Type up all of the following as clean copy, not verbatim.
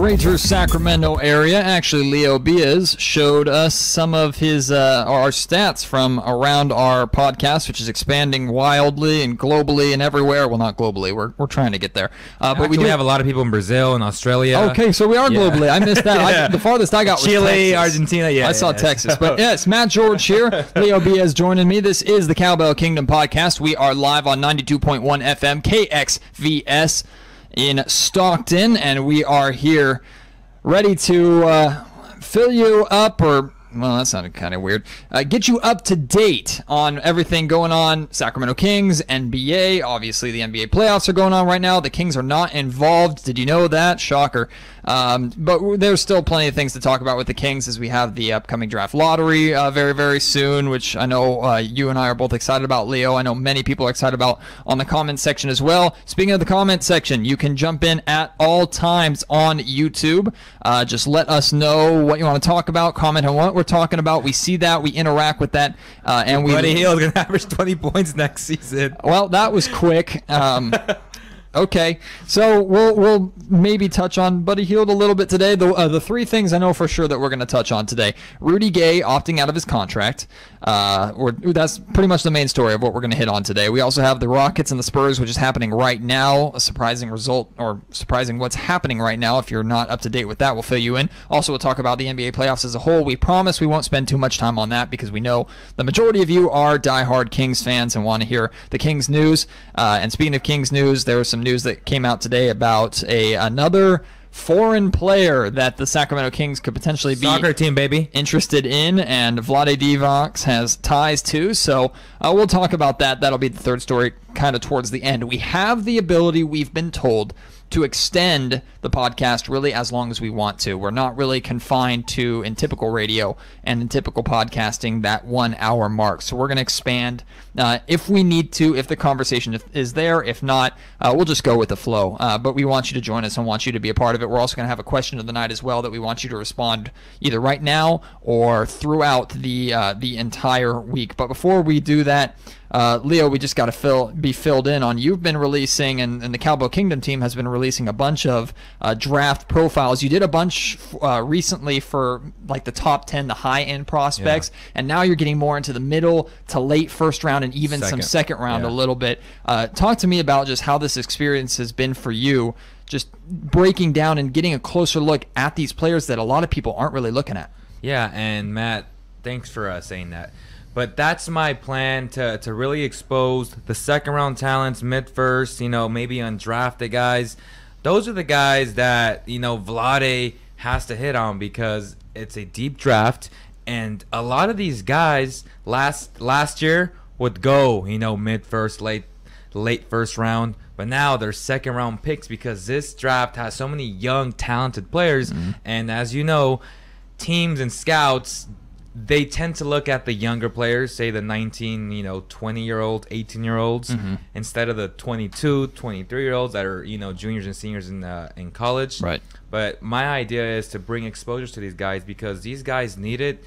greater Sacramento area. Actually, Leo Biaz showed us some of his our stats from around our podcast, which is expanding wildly and globally and everywhere. Well, not globally. We're trying to get there. But we do have a lot of people in Brazil and Australia. Okay, so we are globally. I missed that. Yeah. The farthest I got was Chile, Texas. Argentina. Yeah, I saw Texas. But yes, Matt George here. Leo Biaz joining me. This is the Cowbell Kingdom podcast. We are live on 92.1 FM KXVS in Stockton, and we are here ready to fill you up, or well, that sounded kind of weird, get you up to date on everything going on. Sacramento Kings, NBA, obviously the NBA playoffs are going on right now. The Kings are not involved. Did you know that? Shocker. But there's still plenty of things to talk about with the Kings as we have the upcoming draft lottery very, very soon, which I know you and I are both excited about, Leo. I know many people are excited about on the comment section as well. Speaking of the comment section, you can jump in at all times on YouTube. Just let us know what you want to talk about, comment on what we're talking about. We see that, we interact with that. And Buddy Hield's going to average 20 points next season. Well, that was quick. Okay, so we'll maybe touch on Buddy Hield a little bit today. The three things I know for sure that we're going to touch on today: Rudy Gay opting out of his contract. That's pretty much the main story of what we're going to hit on today. We also have the Rockets and the Spurs, which is happening right now. A surprising result, or surprising what's happening right now. If you're not up to date with that, we'll fill you in. Also, we'll talk about the NBA playoffs as a whole. We promise we won't spend too much time on that because we know the majority of you are diehard Kings fans and want to hear the Kings news. And speaking of Kings news, there was some news that came out today about another foreign player that the Sacramento Kings could potentially be soccer team, baby, interested in, and Vlade Divac has ties to. So we'll talk about that. That'll be the third story kind of towards the end. We have the ability, we've been told, to extend the podcast really as long as we want to. We're not really confined to, in typical radio and in typical podcasting, that 1 hour mark. So we're going to expand if we need to, if the conversation is there. If not, we'll just go with the flow. But we want you to join us and want you to be a part of it. We're also going to have a question of the night as well that we want you to respond either right now or throughout the entire week. But before we do that, Leo, we just got to be filled in on. You've been releasing, and the Cowbell Kingdom team has been releasing a bunch of draft profiles. You did a bunch recently for like the top 10, the high-end prospects, and now you're getting more into the middle to late first round and even some second round a little bit. Talk to me about just how this experience has been for you, just breaking down and getting a closer look at these players that a lot of people aren't really looking at. Yeah, and Matt, thanks for saying that. But that's my plan, to really expose the second round talents, mid-first, maybe undrafted guys. Those are the guys that, Vlade has to hit on because it's a deep draft. And a lot of these guys last year would go, mid-first, late first round. But now they're second round picks because this draft has so many young, talented players. Mm-hmm. And as you know, teams and scouts, they tend to look at the younger players, say the 19, 20-year-old, 18-year-olds, instead of the 22, 23-year-olds that are, juniors and seniors in college. Right. But my idea is to bring exposure to these guys because these guys need it.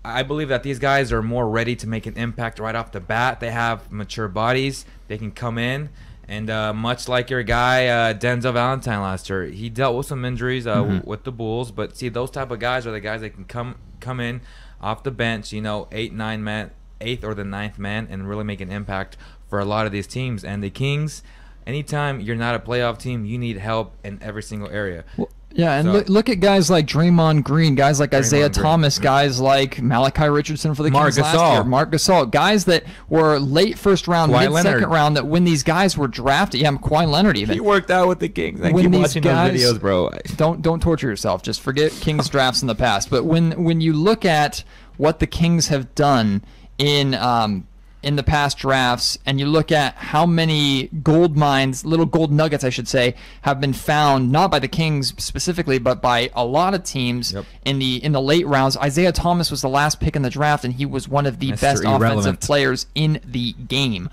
I believe that these guys are more ready to make an impact right off the bat. They have mature bodies. They can come in. And much like your guy, Denzel Valentine last year, he dealt with some injuries with the Bulls. But see, those type of guys are the guys that can come in off the bench, 8th or the 9th man, and really make an impact for a lot of these teams. And the Kings, anytime you're not a playoff team, you need help in every single area. Well, yeah, and look at guys like Draymond Green, guys like Isaiah Thomas, guys like Malachi Richardson for the Kings last year, Marc Gasol, guys that were late first round, mid-second round, that when these guys were drafted, Kawhi Leonard even. He worked out with the Kings. I keep watching those videos, bro. Don't torture yourself. Just forget Kings drafts in the past. But when you look at what the Kings have done in the past drafts, and you look at how many gold mines, little gold nuggets, I should say, have been found, not by the Kings specifically, but by a lot of teams in the late rounds. Isaiah Thomas was the last pick in the draft, and he was one of the best offensive players in the game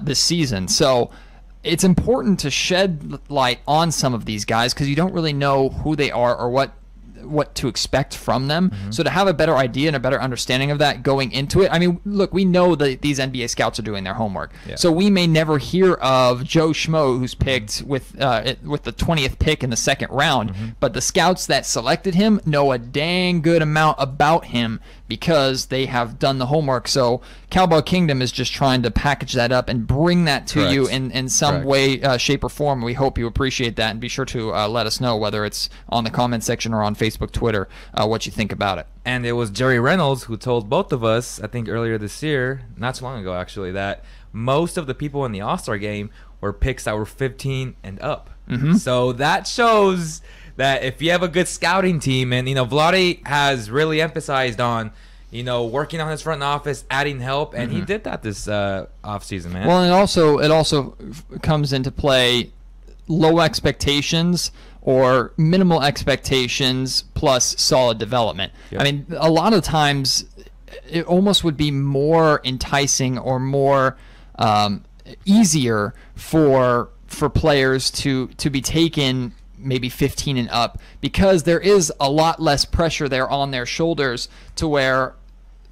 this season. So it's important to shed light on some of these guys because you don't really know who they are or what what to expect from them. So to have a better idea and a better understanding of that going into it, I mean, look, we know that these NBA scouts are doing their homework. So we may never hear of Joe Schmo, who's picked with the 20th pick in the second round, but the scouts that selected him know a dang good amount about him because they have done the homework. So Cowbell Kingdom is just trying to package that up and bring that to you in some way, shape, or form. We hope you appreciate that, and be sure to let us know, whether it's on the comment section or on Facebook, Twitter, what you think about it. And it was Jerry Reynolds who told both of us, I think earlier this year, not too long ago actually, that most of the people in the All-Star game were picks that were 15 and up. So that shows that if you have a good scouting team, and Vlade has really emphasized on working on his front office, adding help, and he did that this offseason, man. Well, and it also comes into play low expectations or minimal expectations plus solid development. I mean, a lot of times it almost would be more enticing or more easier for players to be taken maybe 15 and up, because there is a lot less pressure there on their shoulders, to where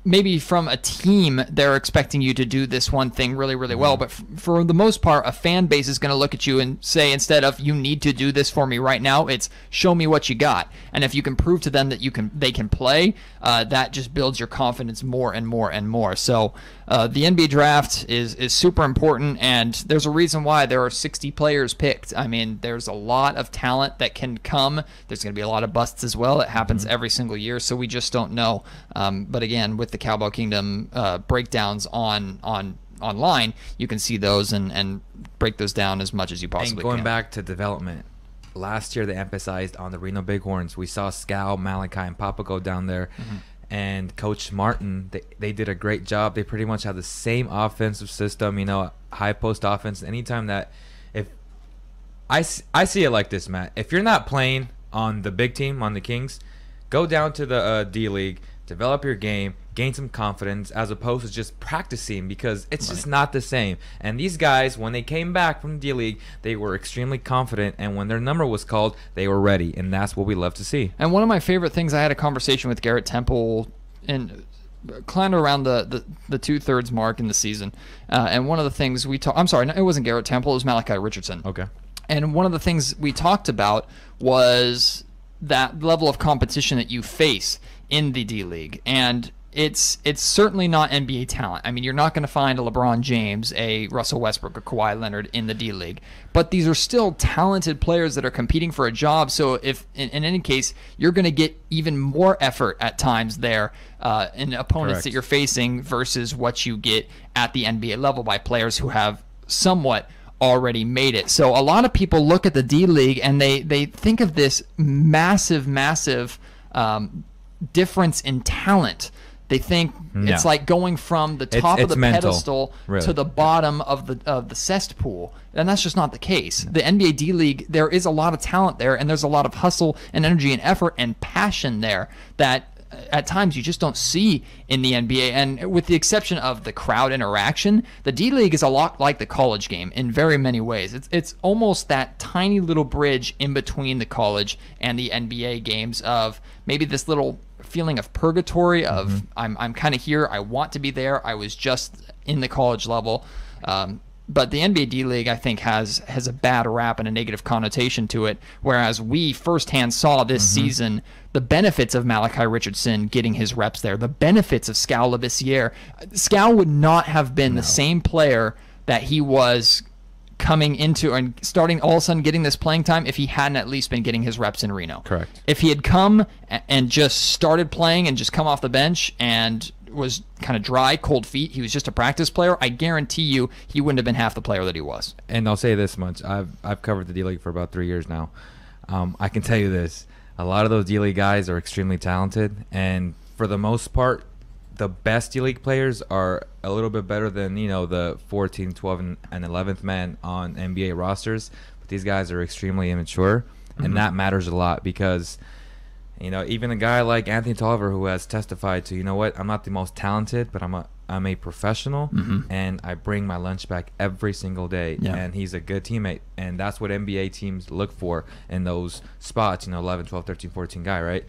maybe from a team they're expecting you to do this one thing really, really well, but for the most part, a fan base is going to look at you and say, instead of "you need to do this for me right now," it's "show me what you got." And if you can prove to them that they can play, that just builds your confidence more and more and more. So the NBA draft is super important, and there's a reason why there are 60 players picked. I mean, there's a lot of talent that can come. There's going to be a lot of busts as well. It happens every single year, so we just don't know. But again, with the Cowbell Kingdom breakdowns online, you can see those and break those down as much as you possibly can. And going back to development, last year they emphasized on the Reno Bighorns. We saw Scal, Malachi, and Papa go down there. And Coach Martin, they did a great job. They pretty much have the same offensive system, high post offense. Anytime that, if I see it like this, Matt, if you're not playing on the big team, on the Kings, go down to the D League, develop your game, gain some confidence, as opposed to just practicing, because it's just not the same. And these guys, when they came back from the D League, they were extremely confident, and when their number was called, they were ready, and that's what we love to see. And one of my favorite things, I had a conversation with Garrett Temple in kind of around the 2/3 mark in the season, and one of the things we talked, I'm sorry, no, it wasn't Garrett Temple, it was Malachi Richardson. Okay. And one of the things we talked about was that level of competition that you face in the D League, and it's certainly not NBA talent. I mean, you're not going to find a LeBron James, a Russell Westbrook, a Kawhi Leonard in the D League, but these are still talented players that are competing for a job. So if in any case, you're going to get even more effort at times there in opponents that you're facing versus what you get at the NBA level by players who have somewhat already made it. So a lot of people look at the D League and they think of this massive difference in talent. They think it's like going from the top of the pedestal to the bottom of the cesspool, and that's just not the case. The NBA D League, there is a lot of talent there, and there's a lot of hustle and energy and effort and passion there that at times you just don't see in the NBA. And with the exception of the crowd interaction, the D League is a lot like the college game in very many ways. It's almost that tiny little bridge in between the college and the NBA games, of maybe this little feeling of purgatory of I'm kind of here, I want to be there, I was just in the college level. But the NBA D League, I think, has a bad rap and a negative connotation to it, whereas we firsthand saw this season the benefits of Malachi Richardson getting his reps there, the benefits of Scal Labissiere. Scal would not have been the same player that he was coming into and starting all of a sudden getting this playing time if he hadn't at least been getting his reps in Reno. Correct. If he had come and just started playing and just come off the bench and was kind of dry, cold feet, he was just a practice player, I guarantee you he wouldn't have been half the player that he was. And I'll say this much, I've covered the D League for about 3 years now. I can tell you this, a lot of those D League guys are extremely talented, and for the most part, the best D League players are a little bit better than, the 14th, 12th, and 11th man on NBA rosters. But these guys are extremely immature, and that matters a lot, because, even a guy like Anthony Tolliver, who has testified to, I'm not the most talented, but I'm I'm a professional, and I bring my lunch back every single day. Yeah. And he's a good teammate, and that's what NBA teams look for in those spots. 11, 12, 13, 14 guy, right?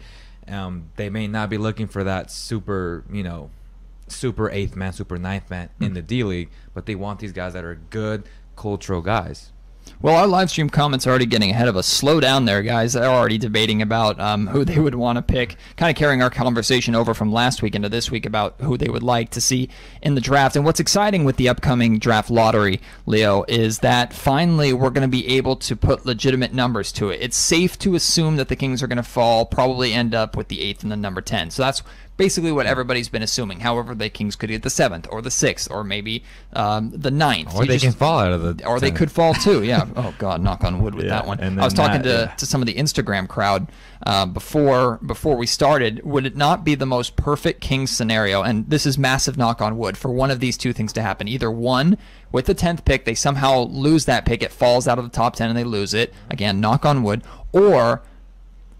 They may not be looking for that super, super eighth man, super ninth man in the D League, but they want these guys that are good cultural guys. Well, our live stream comments are already getting ahead of us. Slow down there, guys. They're already debating about who they would want to pick, kind of carrying our conversation over from last week into this week about who they would like to see in the draft. And what's exciting with the upcoming draft lottery, Leo, is that finally we're going to be able to put legitimate numbers to it. It's safe to assume that the Kings are going to fall, probably end up with the 8th and the number 10. So that's basically what everybody's been assuming. However, the Kings could get the 7th or the 6th or maybe the 9th. Or they can fall out of the Or 10th. They could fall too, yeah. Oh, God, knock on wood with that one. I was talking to some of the Instagram crowd before we started. Would it not be the most perfect Kings scenario, and this is massive knock on wood, for one of these two things to happen? Either one, with the 10th pick, they somehow lose that pick, it falls out of the top 10 and they lose it. Again, knock on wood. Or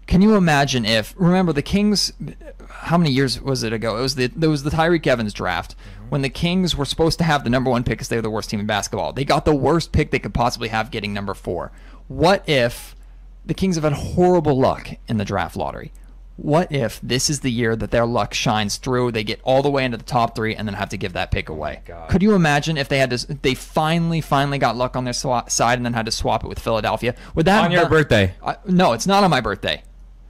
can you imagine if, remember the Kings, how many years was it ago? It was the Tyreek Evans draft when the Kings were supposed to have the number 1 pick because they were the worst team in basketball. They got the worst pick they could possibly have, getting number 4. What if the Kings have had horrible luck in the draft lottery? What if this is the year that their luck shines through, they get all the way into the top 3 and then have to give that pick away? Could you imagine if they finally got luck on their side and then had to swap it with Philadelphia? Would that on your birthday? No, it's not on my birthday.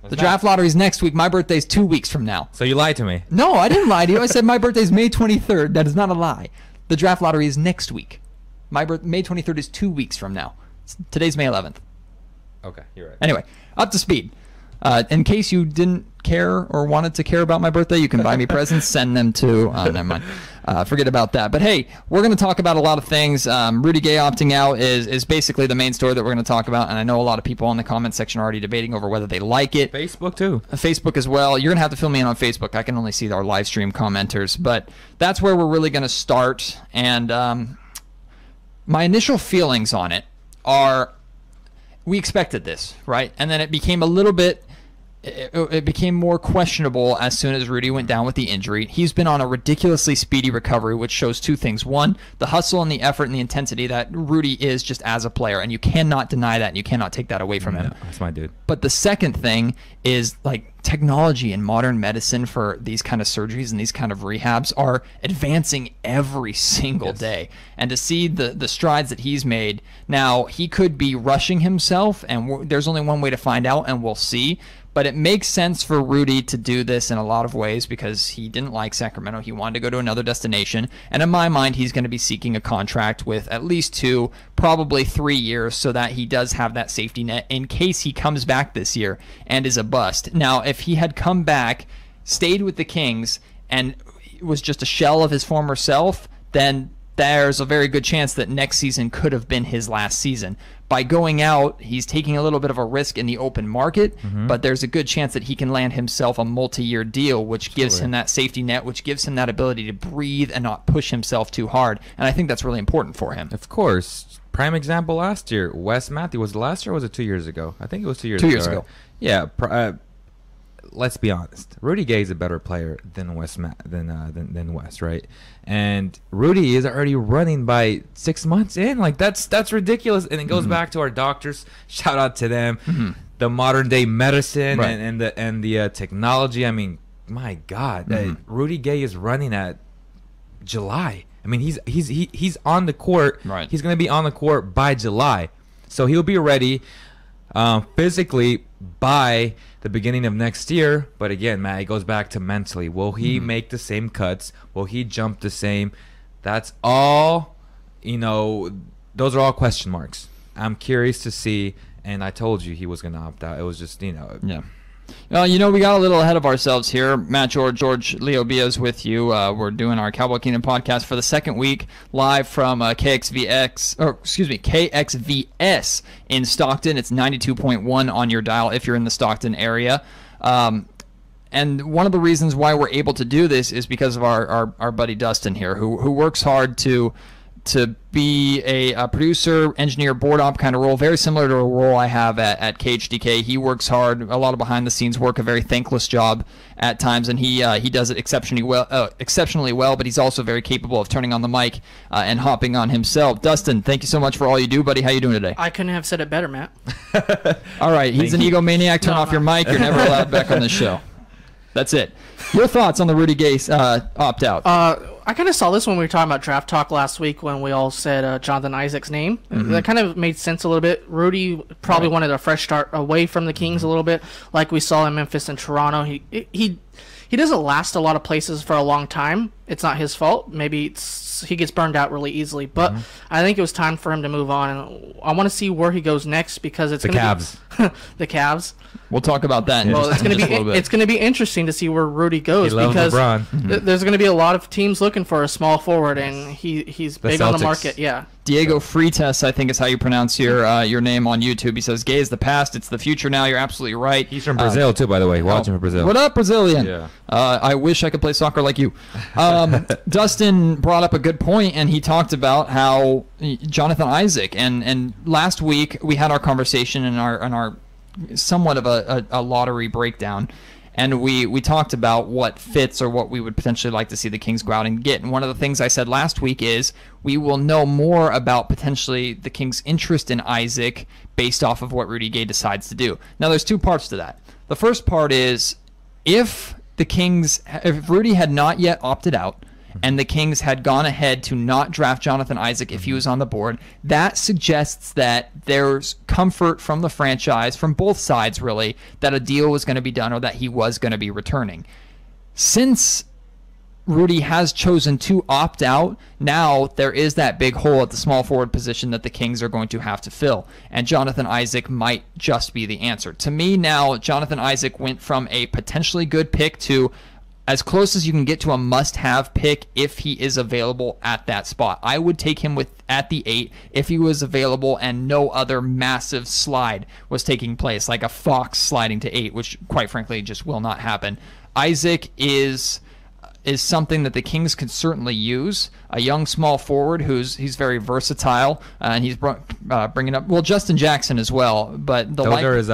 The draft lottery is next week. My birthday's 2 weeks from now. So you lied to me. No, I didn't lie to you. I said my birthday's May 23rd. That is not a lie. The draft lottery is next week. May 23rd is 2 weeks from now. Today's May 11th. Okay, you're right. Anyway, up to speed. In case you didn't care or wanted to care about my birthday, you can buy me presents, send them to... never mind. Forget about that. But hey, we're going to talk about a lot of things. Rudy Gay opting out is basically the main story that we're going to talk about, and I know a lot of people in the comment section are already debating over whether they like it. Facebook too. Facebook as well. You're going to have to fill me in on Facebook. I can only see our live stream commenters, but that's where we're really going to start. And my initial feelings on it are, we expected this, right? And then it became a little bit... It became more questionable as soon as Rudy went down with the injury. He's been on a ridiculously speedy recovery, which shows two things. One, the hustle and the effort and the intensity that Rudy is just as a player, and you cannot deny that, and you cannot take that away from him. That's my dude. But the second thing is, like, technology and modern medicine for these kind of surgeries and these kind of rehabs are advancing every single day. And to see the strides that he's made, now he could be rushing himself, and there's only one way to find out, and we'll see. But it makes sense for Rudy to do this in a lot of ways because he didn't like Sacramento. He wanted to go to another destination. And in my mind, he's going to be seeking a contract with at least 2, probably 3 years, so that he does have that safety net in case he comes back this year and is a bust. Now, if he had come back, stayed with the Kings, and was just a shell of his former self, then there's a very good chance that next season could have been his last season. By going out, he's taking a little bit of a risk in the open market, but there's a good chance that he can land himself a multi-year deal, which gives him that safety net, which gives him that ability to breathe and not push himself too hard. And I think that's really important for him. Of course. Prime example last year, Wes Matthews. Was it last year or was it 2 years ago? I think it was 2 years ago. 2 years ago. Right? Yeah. Let's be honest. Rudy Gay is a better player than Wes, right? And Rudy is already running by 6 months in. Like that's ridiculous. And it goes back to our doctors. Shout out to them. The modern day medicine and the technology. I mean, my God, Rudy Gay is running at July. I mean, he's on the court. Right. He's going to be on the court by July, so he'll be ready physically by the beginning of next year. But again, Matt, it goes back to mentally. Will he make the same cuts? Will he jump the same? That's all, those are all question marks. I'm curious to see, and I told you he was going to opt out. It was just, Yeah. Well, we got a little ahead of ourselves here. Matt George, Leo Biaz with you. We're doing our Cowbell Kingdom podcast for the second week, live from KXVS in Stockton. It's 92.1 on your dial if you're in the Stockton area. And one of the reasons why we're able to do this is because of our buddy Dustin here, who works hard to to be a producer, engineer, board op kind of role, very similar to a role I have at KHDK. He works hard, a lot of behind-the-scenes work, a very thankless job at times, and he does it exceptionally well, but he's also very capable of turning on the mic and hopping on himself. Dustin, thank you so much for all you do, buddy. How you doing today? I couldn't have said it better, Matt. All right, he's an egomaniac. Turn off your mic. You're never allowed back on this show. That's it. Your thoughts on the Rudy Gay opt-out? I kind of saw this when we were talking about draft talk last week when we all said Jonathan Isaac's name. That kind of made sense a little bit. Rudy probably wanted a fresh start away from the Kings a little bit, like we saw in Memphis and Toronto. He doesn't last a lot of places for a long time. It's not his fault. Maybe he gets burned out really easily. But I think it was time for him to move on. And I want to see where he goes next because it's the Cavs. The Cavs. We'll talk about that. It's going to be interesting to see where Rudy goes because there's going to be a lot of teams looking for a small forward, and he's big on the market. Yeah. Diego Freitas, I think is how you pronounce your name on YouTube. He says, "Gay is the past; it's the future now." You're absolutely right. He's from Brazil too, by the way. Watching from Brazil. What up, Brazilian? Yeah. I wish I could play soccer like you. Dustin brought up a good point, and he talked about how Jonathan Isaac and last week we had our conversation in our somewhat of a lottery breakdown, and we talked about what fits or what we would potentially like to see the Kings go out and get. And one of the things I said last week is we will know more about potentially the Kings' interest in Isaac based off of what Rudy Gay decides to do. Now, there's two parts to that. The first part is if Rudy had not yet opted out, and the Kings had gone ahead to not draft Jonathan Isaac if he was on the board, that suggests that there's comfort from the franchise, from both sides really, that a deal was going to be done or that he was going to be returning. Since Rudy has chosen to opt out, now there is that big hole at the small forward position that the Kings are going to have to fill, and Jonathan Isaac might just be the answer. To me now, Jonathan Isaac went from a potentially good pick to as close as you can get to a must-have pick if he is available at that spot. I would take him at the 8 if he was available and no other massive slide was taking place, like a Fox sliding to 8, which quite frankly just will not happen. Isaac is something that the Kings could certainly use. A young small forward he's very versatile, and he's bringing up Justin Jackson as well. But those are his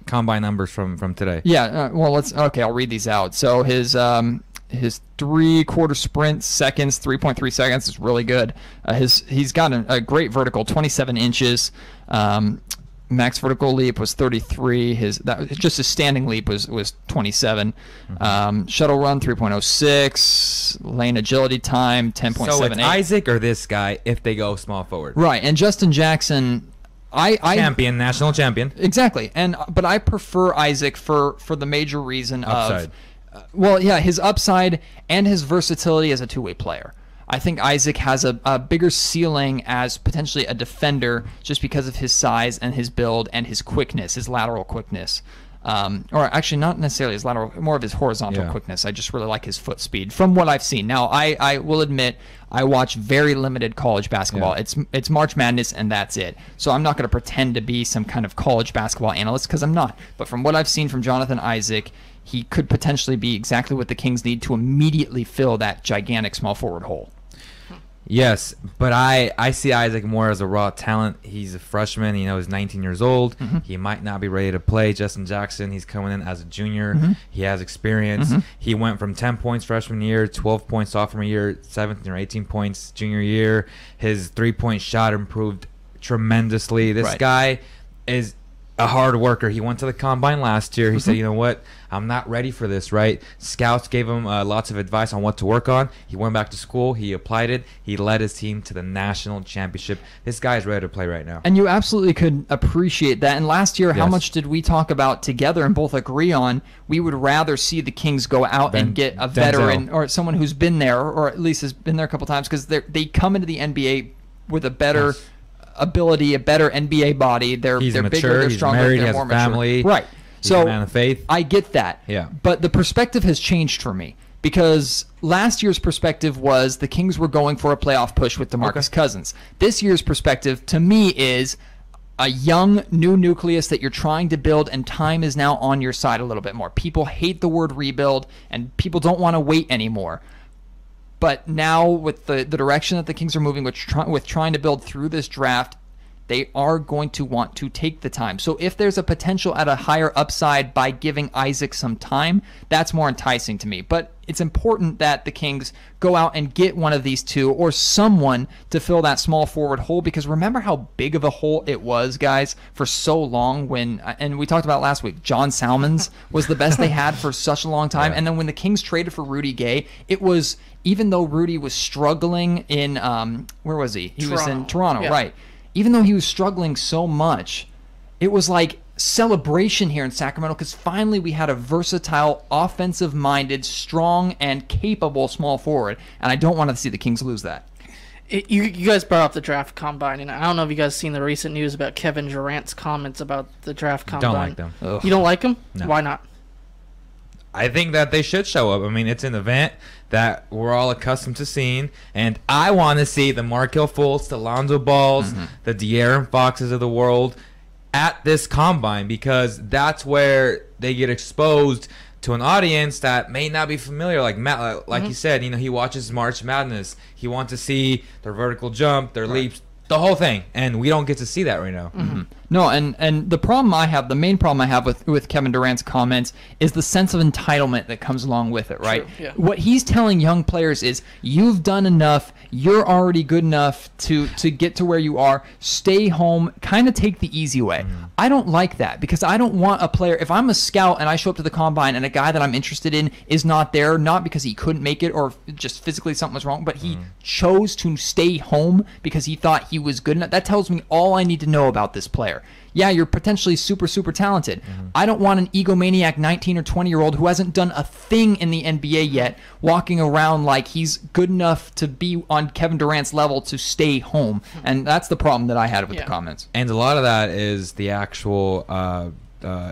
combine numbers from today. Yeah, I'll read these out. So his 3/4 sprint seconds, 3.3 seconds is really good. He's got a great vertical, 27 inches. Max vertical leap was 33. His standing leap was 27. Shuttle run 3.06. Lane agility time 10.78. So it's Isaac or this guy if they go small forward. Right, and Justin Jackson. National champion. Exactly, but I prefer Isaac for the major reason upside. His upside and his versatility as a two-way player. I think Isaac has a bigger ceiling as potentially a defender just because of his size and his build and his quickness, his lateral quickness. Or actually not necessarily his lateral, more of his horizontal quickness. I just really like his foot speed from what I've seen. Now, I will admit I watch very limited college basketball. Yeah. It's March Madness and that's it. So I'm not going to pretend to be some kind of college basketball analyst because I'm not. But from what I've seen from Jonathan Isaac, he could potentially be exactly what the Kings need to immediately fill that gigantic small forward hole. Yes, but I see Isaac more as a raw talent. He's a freshman. He's 19 years old. He might not be ready to play. Justin Jackson, he's coming in as a junior. He has experience. He went from 10 points freshman year, 12 points sophomore year, 17 or 18 points junior year. His three-point shot improved tremendously. This guy is a hard worker. He went to the combine last year. He said, you know what? I'm not ready for this, right? Scouts gave him lots of advice on what to work on. He went back to school. He applied it. He led his team to the national championship. This guy is ready to play right now. And you absolutely could appreciate that. And last year, how much did we talk about together and both agree on we would rather see the Kings go out and get a veteran or someone who's been there or at least has been there a couple times because they come into the NBA with a better ability, a better NBA body. They're mature, bigger, they're stronger, married, they're has more a family. Mature. Right. He's a man of faith. I get that. Yeah. But the perspective has changed for me because last year's perspective was the Kings were going for a playoff push with DeMarcus Cousins. This year's perspective to me is a young new nucleus that you're trying to build, and time is now on your side a little bit more. People hate the word rebuild and people don't want to wait anymore. But now with the direction that the Kings are moving, with trying to build through this draft, they are going to want to take the time. So if there's a potential at a higher upside by giving Isaac some time, that's more enticing to me. But it's important that the Kings go out and get one of these two or someone to fill that small forward hole, because remember how big of a hole it was, guys, for so long when, and we talked about last week, John Salmons was the best they had for such a long time. Yeah. And then when the Kings traded for Rudy Gay, it was, even though Rudy was struggling in, where was he? He was in Toronto, yeah. Right. Even though he was struggling so much, it was like celebration here in Sacramento, because finally we had a versatile, offensive-minded, strong, and capable small forward, and I don't want to see the Kings lose that. You guys brought up the draft combine, and I don't know if you guys seen the recent news about Kevin Durant's comments about the draft combine. Don't like them. Ugh. You don't like them? No. Why not? I think that they should show up. I mean, it's an event that we're all accustomed to seeing, and I want to see the Markelle Fultz, the Lonzo Balls, the De'Aaron Foxes of the world at this combine, because that's where they get exposed to an audience that may not be familiar. Like Matt, like you said, he watches March Madness. He wants to see their vertical jump, their leaps, the whole thing, and we don't get to see that right now. No, and the problem I have, the main problem I have with Kevin Durant's comments is the sense of entitlement that comes along with it, right? True, yeah. What he's telling young players is, you've done enough, you're already good enough to get to where you are, stay home, kind of take the easy way. I don't like that, because I don't want a player, if I'm a scout and I show up to the combine and a guy that I'm interested in is not there, not because he couldn't make it or just physically something was wrong, but he chose to stay home because he thought he was good enough, that tells me all I need to know about this player. Yeah, you're potentially super, super talented. I don't want an egomaniac 19 or 20-year-old who hasn't done a thing in the NBA yet walking around like he's good enough to be on Kevin Durant's level to stay home. And that's the problem that I had with the comments. And a lot of that is the actual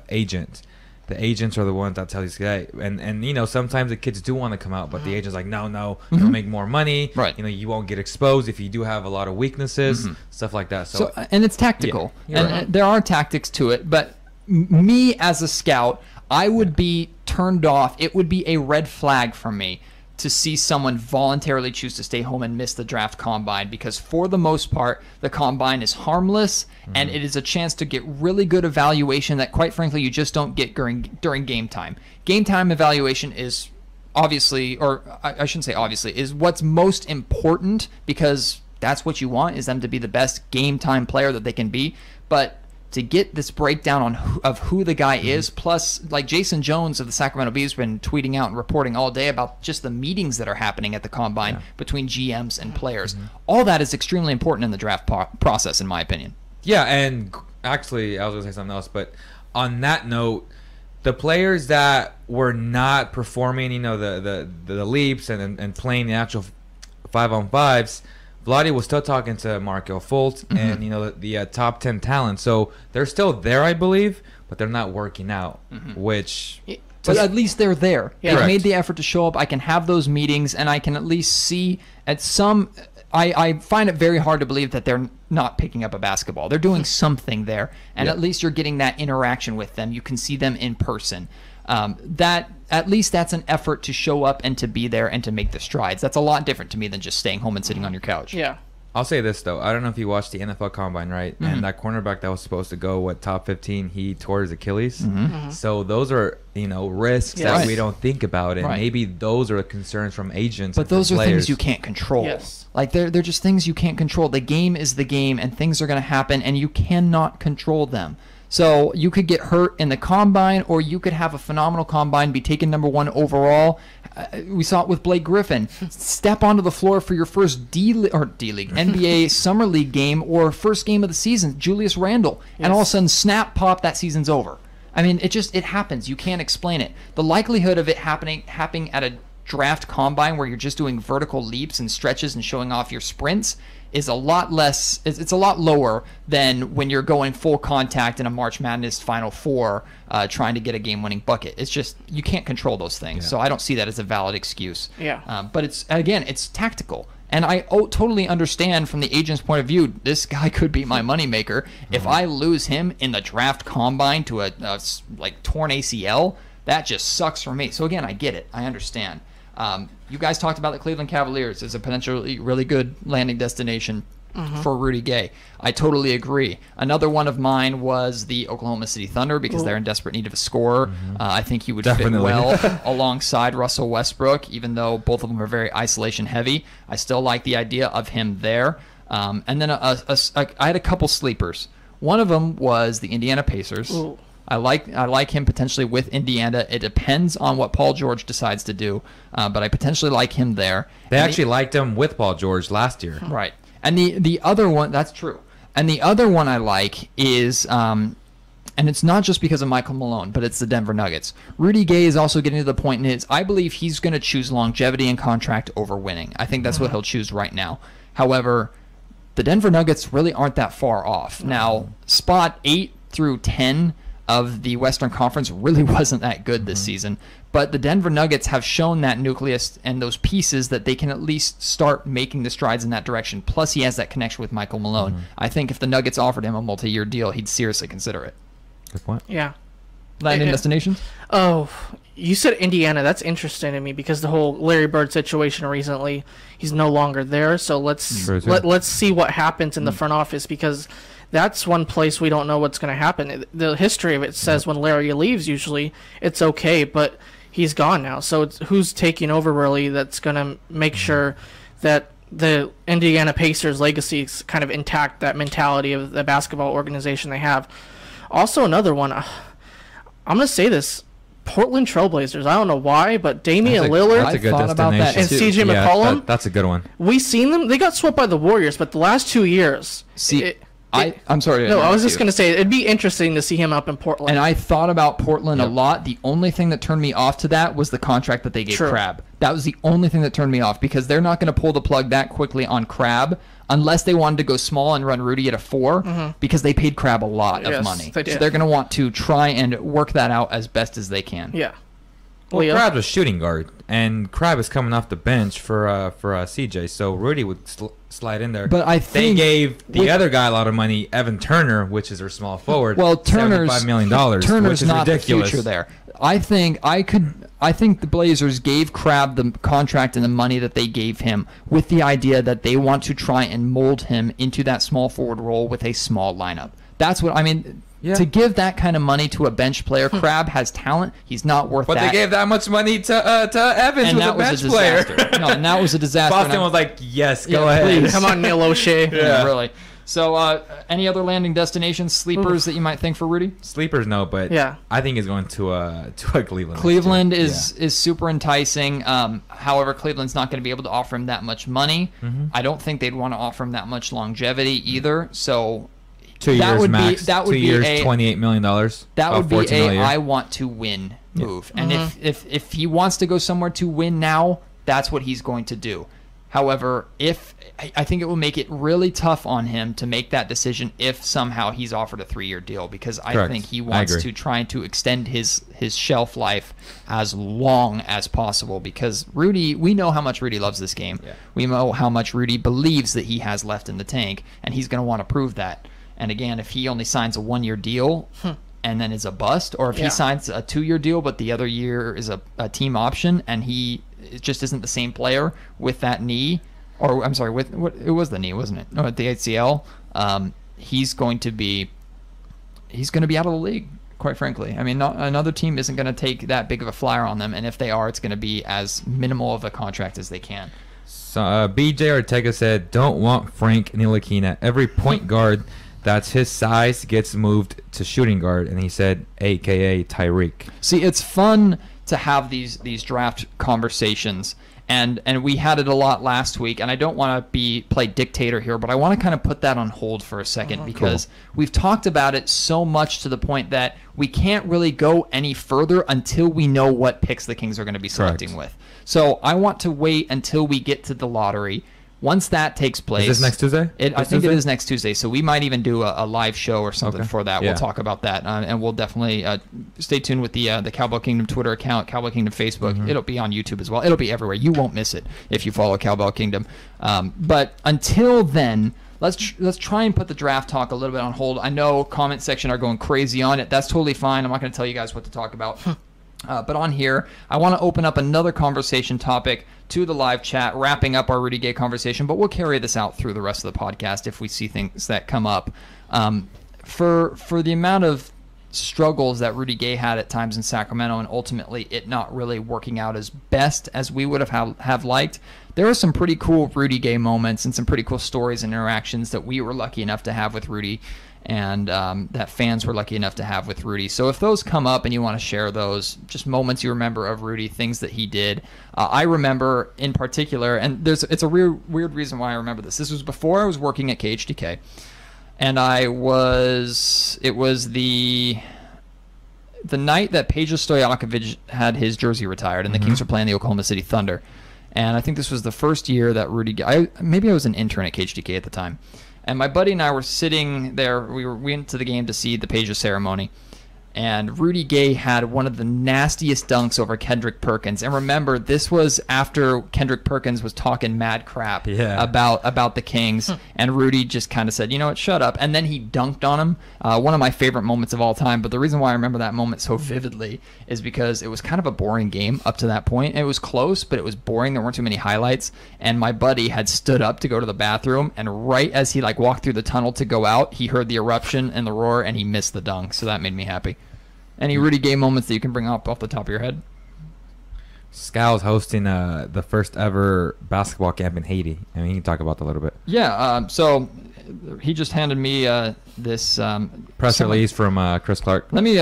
agent. The agents are the ones that tell these guys, and sometimes the kids do want to come out, but the agent's like, no, you'll make more money. Right. You won't get exposed if you do have a lot of weaknesses, stuff like that. So and it's tactical, and there are tactics to it. But me as a scout, I would be turned off. It would be a red flag for me to see someone voluntarily choose to stay home and miss the draft combine, because for the most part, the combine is harmless and it is a chance to get really good evaluation that, quite frankly, you just don't get during game time. Game time evaluation is obviously, or I shouldn't say obviously, is what's most important, because that's what you want, is them to be the best game time player that they can be. But to get this breakdown of who the guy is, plus like Jason Jones of the Sacramento Bee has been tweeting out and reporting all day about just the meetings that are happening at the combine between GMs and players. All that is extremely important in the draft process, in my opinion. Yeah, and actually, I was going to say something else, but on that note, the players that were not performing, the leaps and playing the actual 5-on-5s, Vlade was still talking to Markelle Fultz and the top 10 talent. So they're still there, I believe, but they're not working out, which. But at least they're there. Yeah. They've made the effort to show up. I can have those meetings, and I can at least see at some. I find it very hard to believe that they're not picking up a basketball. They're doing something there, and at least you're getting that interaction with them. You can see them in person. That at least that's an effort to show up and to be there and to make the strides. That's a lot different to me than just staying home and sitting on your couch. Yeah. I'll say this, though. I don't know if you watched the NFL Combine, right? And that cornerback that was supposed to go, top 15, he tore his Achilles. So those are, risks that we don't think about. And maybe those are concerns from agents. But those are things you can't control. Yes. Like, they're just things you can't control. The game is the game, and things are going to happen, and you cannot control them. So you could get hurt in the combine, or you could have a phenomenal combine, be taken #1 overall. We saw it with Blake Griffin. Step onto the floor for your first D-League NBA Summer League game, or first game of the season, Julius Randle, and all of a sudden, snap, pop, that season's over. I mean, it happens. You can't explain it. The likelihood of it happening at a draft combine where you're just doing vertical leaps and stretches and showing off your sprints is a lot less. It's a lot lower than when you're going full contact in a March Madness Final Four trying to get a game-winning bucket. It's just, you can't control those things. So I don't see that as a valid excuse. Yeah. But it's tactical. And I totally understand from the agent's point of view, this guy could be my moneymaker. If I lose him in the draft combine to a torn ACL, that just sucks for me. So again, I get it. I understand. You guys talked about the Cleveland Cavaliers as a potentially really good landing destination for Rudy Gay. I totally agree. Another one of mine was the Oklahoma City Thunder because they're in desperate need of a scorer. I think he would fit well alongside Russell Westbrook, even though both of them are very isolation heavy. I still like the idea of him there. And then I had a couple sleepers. One of them was the Indiana Pacers. Ooh. I like him potentially with Indiana. It depends on what Paul George decides to do, but I potentially like him there. They actually liked him with Paul George last year. Right. And the other one, that's true. And the other one I like is, and it's not just because of Michael Malone, but it's the Denver Nuggets. Rudy Gay is also getting to the point in his, I believe he's going to choose longevity and contract over winning. I think that's what he'll choose right now. However, the Denver Nuggets really aren't that far off. Now, spot 8 through 10 of the Western Conference really wasn't that good this season. But the Denver Nuggets have shown that nucleus and those pieces that they can at least start making the strides in that direction. Plus, he has that connection with Michael Malone. I think if the Nuggets offered him a multi-year deal, he'd seriously consider it. Good point. Yeah. Landing destinations? Oh, you said Indiana. That's interesting to me because the whole Larry Bird situation recently, he's no longer there. So let's see what happens in the front office because that's one place we don't know what's going to happen. The history of it says when Larry leaves, usually it's okay, but he's gone now. So it's who's taking over really that's going to make sure that the Indiana Pacers legacy is kind of intact, that mentality of the basketball organization they have. Also, another one, I'm going to say this, Portland Trailblazers. I don't know why, but Damian Lillard that's a good destination. and CJ McCollum. That's a good one. We seen them. They got swept by the Warriors, but the last 2 years. I'm sorry. No, I was just going to say it'd be interesting to see him up in Portland. And I thought about Portland a lot. The only thing that turned me off to that was the contract that they gave Crabbe. That was the only thing that turned me off because they're not going to pull the plug that quickly on Crabbe unless they wanted to go small and run Rudy at a 4 because they paid Crabbe a lot of money. So they're going to want to try and work that out as best as they can. Yeah. Well, Crabbe's a shooting guard, and Crabbe is coming off the bench for CJ, so Rudy would slide in there. But I think they gave the other guy a lot of money, Evan Turner, which is their small forward. Well, Turner's $75 million, Turner's which is not ridiculous. the future there. I think the Blazers gave Crabbe the contract and the money that they gave him with the idea that they want to try and mold him into that small forward role with a small lineup. That's what I mean. Yeah. To give that kind of money to a bench player, Crabbe has talent. He's not worth that. But they gave that much money to Evans, who's a bench player. No, and that was a disaster. Boston was like, yes, go ahead. Please. Come on, Neil O'Shea. Yeah, really. So, any other landing destinations, sleepers that you might think for Rudy? Sleepers, no, but I think he's going to Cleveland. Cleveland is super enticing. However, Cleveland's not going to be able to offer him that much money. I don't think they'd want to offer him that much longevity either. So 2 years max. That would 2 years, $28 million. That would be a I want to win move. And if he wants to go somewhere to win now, that's what he's going to do. However, I think it will make it really tough on him to make that decision if somehow he's offered a 3-year deal because I think he wants to try to extend his shelf life as long as possible because Rudy, we know how much Rudy loves this game. Yeah. We know how much Rudy believes that he has left in the tank, and he's going to want to prove that. And again, if he only signs a 1-year deal and then is a bust, or if he signs a 2-year deal but the other year is a team option and he just isn't the same player with that knee, or I'm sorry, with what it was the knee, wasn't it? No, at the ACL. He's going to be out of the league, quite frankly. I mean, another team isn't going to take that big of a flyer on them, and if they are, it's going to be as minimal of a contract as they can. So BJ Ortega said, "Don't want Frank Ntilikina. Every point guard that's his size gets moved to shooting guard," and he said, AKA Tyreek. See, it's fun to have these draft conversations, and we had it a lot last week, and I don't want to play dictator here, but I want to kind of put that on hold for a second because we've talked about it so much to the point that we can't really go any further until we know what picks the Kings are going to be selecting with. So I want to wait until we get to the lottery. Once that takes place... Is this next Tuesday? I think it is next Tuesday, so we might even do a live show or something for that. We'll talk about that, and we'll definitely stay tuned with the Cowbell Kingdom Twitter account, Cowbell Kingdom Facebook. It'll be on YouTube as well. It'll be everywhere. You won't miss it if you follow Cowbell Kingdom. But until then, let's try and put the draft talk a little bit on hold. I know comment section are going crazy on it. That's totally fine. I'm not going to tell you guys what to talk about. But on here, I want to open up another conversation topic to the live chat, wrapping up our Rudy Gay conversation, but we'll carry this out through the rest of the podcast if we see things that come up. For the amount of struggles that Rudy Gay had at times in Sacramento and ultimately it not really working out as best as we would have liked, there were some pretty cool Rudy Gay moments and some pretty cool stories and interactions that we were lucky enough to have with Rudy, and that fans were lucky enough to have with Rudy. So if those come up and you want to share those, just moments you remember of Rudy, things that he did. I remember in particular, and it's a weird reason why I remember this. This was before I was working at KHTK, and it was the night that Peja Stojakovic had his jersey retired, and the Kings were playing the Oklahoma City Thunder. And I think this was the first year that maybe I was an intern at KHTK at the time. And my buddy and I were sitting there. We went to the game to see the Peja ceremony. And Rudy Gay had one of the nastiest dunks over Kendrick Perkins. And remember, this was after Kendrick Perkins was talking mad crap about the Kings. And Rudy just kind of said, you know what, shut up. And then he dunked on him. One of my favorite moments of all time. But the reason why I remember that moment so vividly is because it was kind of a boring game up to that point. It was close, but it was boring. There weren't too many highlights. And my buddy had stood up to go to the bathroom. And right as he walked through the tunnel to go out, he heard the eruption and the roar, and he missed the dunk. So that made me happy. Any Rudy Gay moments that you can bring up off the top of your head? Scal's hosting the first ever basketball camp in Haiti. I mean, you can talk about that a little bit. Yeah, so he just handed me this press release from Chris Clark. Let me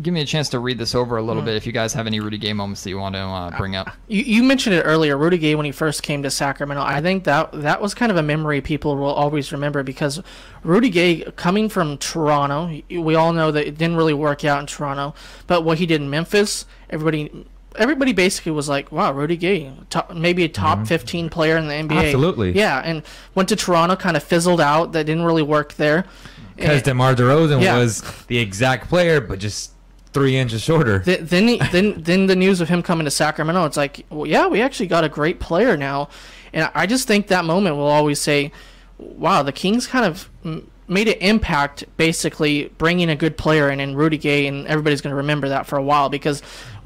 give me a chance to read this over a little bit if you guys have any Rudy Gay moments that you want to bring up. You mentioned it earlier, Rudy Gay when he first came to Sacramento. I think that was kind of a memory people will always remember, because Rudy Gay coming from Toronto, we all know that it didn't really work out in Toronto, but what he did in Memphis, everybody basically was like, wow, Rudy Gay, maybe a top 15 player in the NBA. Absolutely. Yeah, and went to Toronto, kind of fizzled out. That didn't really work there. Because DeMar DeRozan was the exact player, but just 3 inches shorter. Then the news of him coming to Sacramento, it's like, well, yeah, we actually got a great player now. And I just think that moment will always say, wow, the Kings kind of made an impact, basically bringing a good player in Rudy Gay, and everybody's going to remember that for a while, because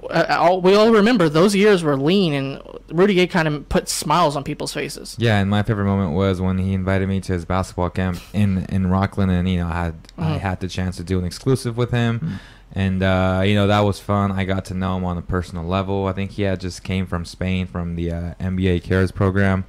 we all remember those years were lean, and Rudy Gay kind of put smiles on people's faces. Yeah, and my favorite moment was when he invited me to his basketball camp in Rockland, and I had the chance to do an exclusive with him, and that was fun. I got to know him on a personal level. I think he had just came from Spain from the NBA Cares program.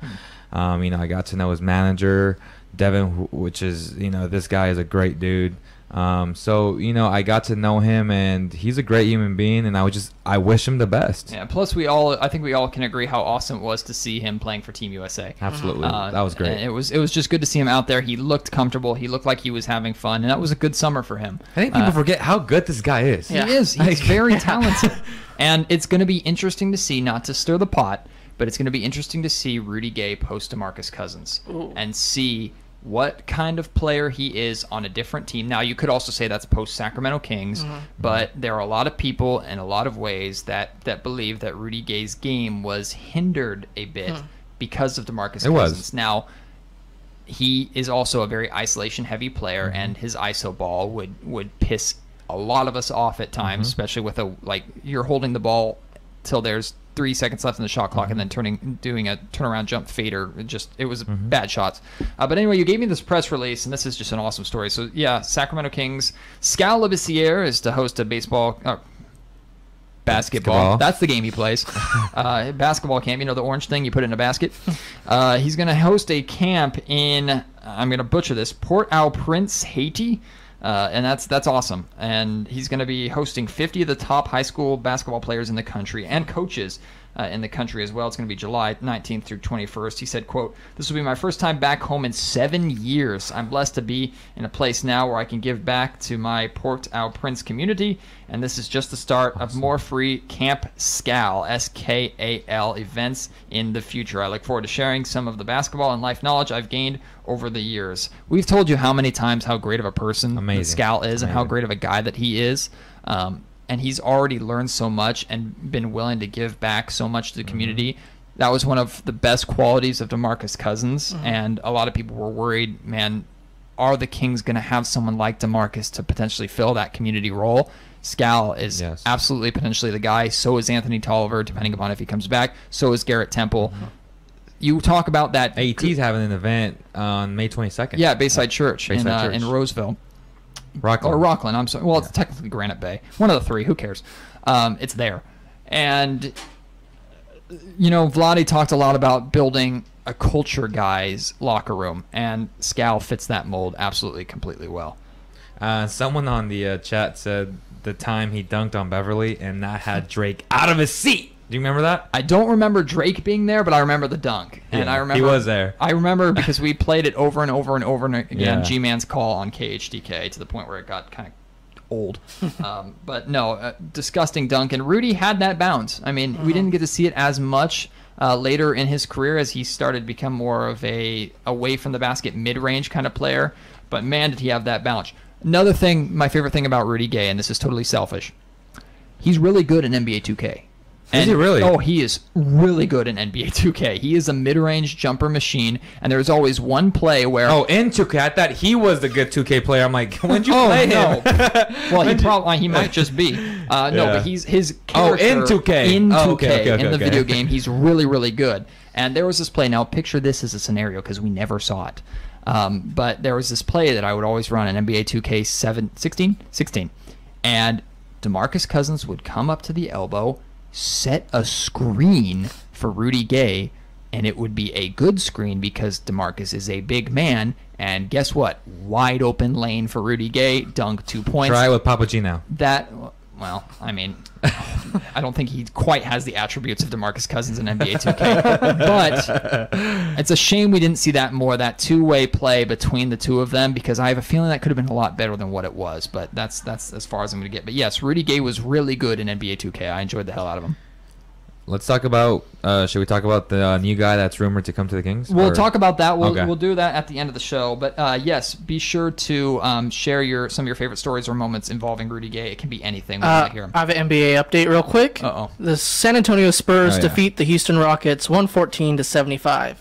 I got to know his manager, Devin, which is, this guy is a great dude. I got to know him, and he's a great human being, and I wish him the best. Yeah, plus I think we all can agree how awesome it was to see him playing for Team USA. Absolutely. That was great. It was just good to see him out there. He looked comfortable. He looked like he was having fun, and that was a good summer for him. I think people forget how good this guy is. He is. He's very talented. And it's going to be interesting to see, not to stir the pot, but it's going to be interesting to see Rudy Gay post DeMarcus Cousins and see what kind of player he is on a different team. Now, you could also say that's post Sacramento Kings, but there are a lot of people in a lot of ways that believe that Rudy Gay's game was hindered a bit because of DeMarcus Cousins. Now, he is also a very isolation-heavy player, and his ISO ball would piss a lot of us off at times, especially with you're holding the ball till there's 3 seconds left in the shot clock and then doing a turnaround jump fader. It was bad shots. But anyway, you gave me this press release, and this is just an awesome story. So yeah, Sacramento Kings, Scal Labissiere is to host a basketball. That's the game he plays. Basketball camp. The orange thing you put in a basket. He's going to host a camp in, I'm going to butcher this, Port-au-Prince, Haiti. And that's awesome. And he's going to be hosting 50 of the top high school basketball players in the country and coaches in the country as well. It's going to be July 19th through 21st. He said, quote, "This will be my first time back home in 7 years. I'm blessed to be in a place now where I can give back to my Port-au-Prince community. And this is just the start of more free Camp Scal, S-K-A-L, events in the future. I look forward to sharing some of the basketball and life knowledge I've gained over the years." We've told you how many times how great of a person that Scal is and how great of a guy that he is. And he's already learned so much and been willing to give back so much to the community. That was one of the best qualities of DeMarcus Cousins. And a lot of people were worried, man, are the Kings going to have someone like DeMarcus to potentially fill that community role? Scal is Yes. absolutely potentially the guy. So is Anthony Tolliver, depending upon if he comes back. So is Garrett Temple. You talk about that. AT's having an event on May 22nd. Yeah, Bayside Church, Bayside in Church. Roseville. Rockland. Or Rockland, I'm sorry. Well, it's technically Granite Bay. One of the three. Who cares? It's there. And, Vlade talked a lot about building a culture guy's locker room, and Scal fits that mold absolutely completely well. Someone on the chat said the time he dunked on Beverly, and that had Drake out of his seat. Do you remember that? I don't remember Drake being there, but I remember the dunk. And Yeah, I remember he was there. I remember because we played it over and over and over and again, Yeah. G-Man's call on KHDK, to the point where it got kind of old. But no, disgusting dunk. And Rudy had that bounce. I mean, we didn't get to see it as much later in his career as he started to become more of a away from the basket mid-range kind of player. But man, did he have that bounce. Another thing, my favorite thing about Rudy Gay, and this is totally selfish, he's really good in NBA 2K. Is he really? Oh, he is really good in NBA 2K. He is a mid-range jumper machine, and there's always one play where... Oh, in 2K. I thought he was the good 2K player. I'm like, when'd you play him? Well, he might just be. No, but his character... in 2K. In 2K, Okay, in the video game, he's really, really good. And there was this play. Now, picture this as a scenario, because we never saw it. But there was this play that I would always run in NBA 2K 16. And DeMarcus Cousins would come up to the elbow, set a screen for Rudy Gay, and it would be a good screen because DeMarcus is a big man, and guess what? Wide open lane for Rudy Gay, dunk 2 points. Try it with Papa G now. Well, I mean, I don't think he quite has the attributes of DeMarcus Cousins in NBA 2K. But it's a shame we didn't see that two-way play between the two of them, because I have a feeling that could have been a lot better than what it was. But that's as far as I'm going to get. But yes, Rudy Gay was really good in NBA 2K. I enjoyed the hell out of him. Let's talk about, should we talk about the new guy that's rumored to come to the Kings? We'll talk about that. Okay. We'll do that at the end of the show. But yes, be sure to share some of your favorite stories or moments involving Rudy Gay. It can be anything. We want to hear 'em. I have an NBA update real quick. Uh-oh. The San Antonio Spurs Oh, yeah. defeat the Houston Rockets 114-75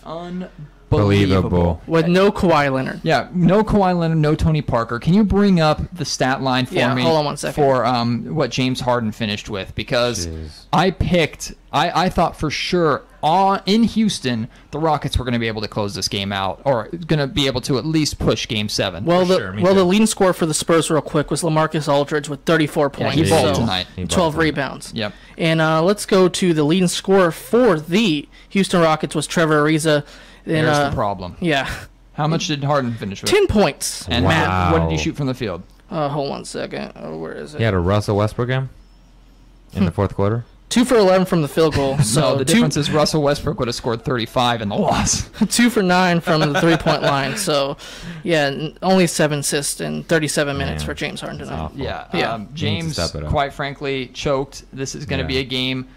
Unbelievable. with no Kawhi Leonard. Yeah, no Kawhi Leonard, no Tony Parker. Can you bring up the stat line for Yeah, me? hold on one second. For what James Harden finished with, because Jeez. I thought for sure in Houston the Rockets were going to be able to close this game out, or going to be able to at least push Game 7. Well, me the too. leading scorer for the Spurs real quick was LaMarcus Aldridge with 34 Yeah, points. he balled so tonight. He balled 12 tonight. rebounds. Yep. And let's go to the leading scorer for the Houston Rockets was Trevor Ariza. And, There's the problem. Yeah. How much did Harden finish with? 10 points. And Wow. Matt, what did he shoot from the field? Hold on a second. Where is it? He had a Russell Westbrook game in the fourth quarter. 2 for 11 from the field goal. So No, the difference is Russell Westbrook would have scored 35 in the loss. 2 for 9 from the 3-point line. So, yeah, only 7 assists in 37 minutes Man. for James Harden tonight. awful. Yeah, Yeah. James, step it up. quite frankly, choked. This is going to be a game.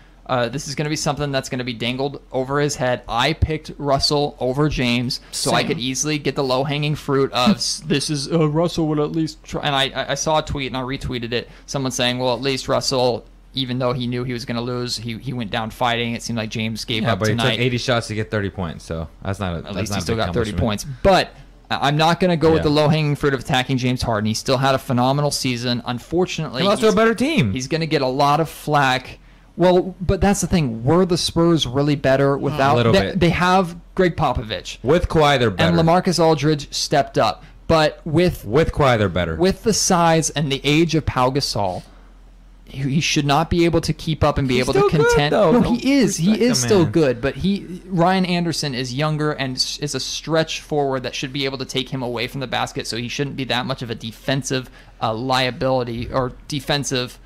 This is going to be something that's going to be dangled over his head. I picked Russell over James, so I Same. could easily get the low-hanging fruit of this is Russell would at least try. And I saw a tweet and I retweeted it. Someone saying, well, at least Russell, even though he knew he was going to lose, he went down fighting. It seemed like James gave Yeah, up but tonight. he took 80 shots to get 30 points, so that's not a At least not he a still big got 30 accomplishment. points. But I'm not going to go with Yeah. the low-hanging fruit of attacking James Harden. He still had a phenomenal season. Unfortunately, He lost to a better team. he's going to get a lot of flack. Well, but that's the thing. Were the Spurs really better without... A little they, bit. they have Greg Popovich. With Kawhi, they're better. And LaMarcus Aldridge stepped up. But with Kawhi, they're better. with the size and the age of Pau Gasol, he should not be able to keep up and be He's able to still good, contend. though. No, Don't he is. He respect is the still man. good, but Ryan Anderson is younger and is a stretch forward that should be able to take him away from the basket, so he shouldn't be that much of a defensive liability or defensive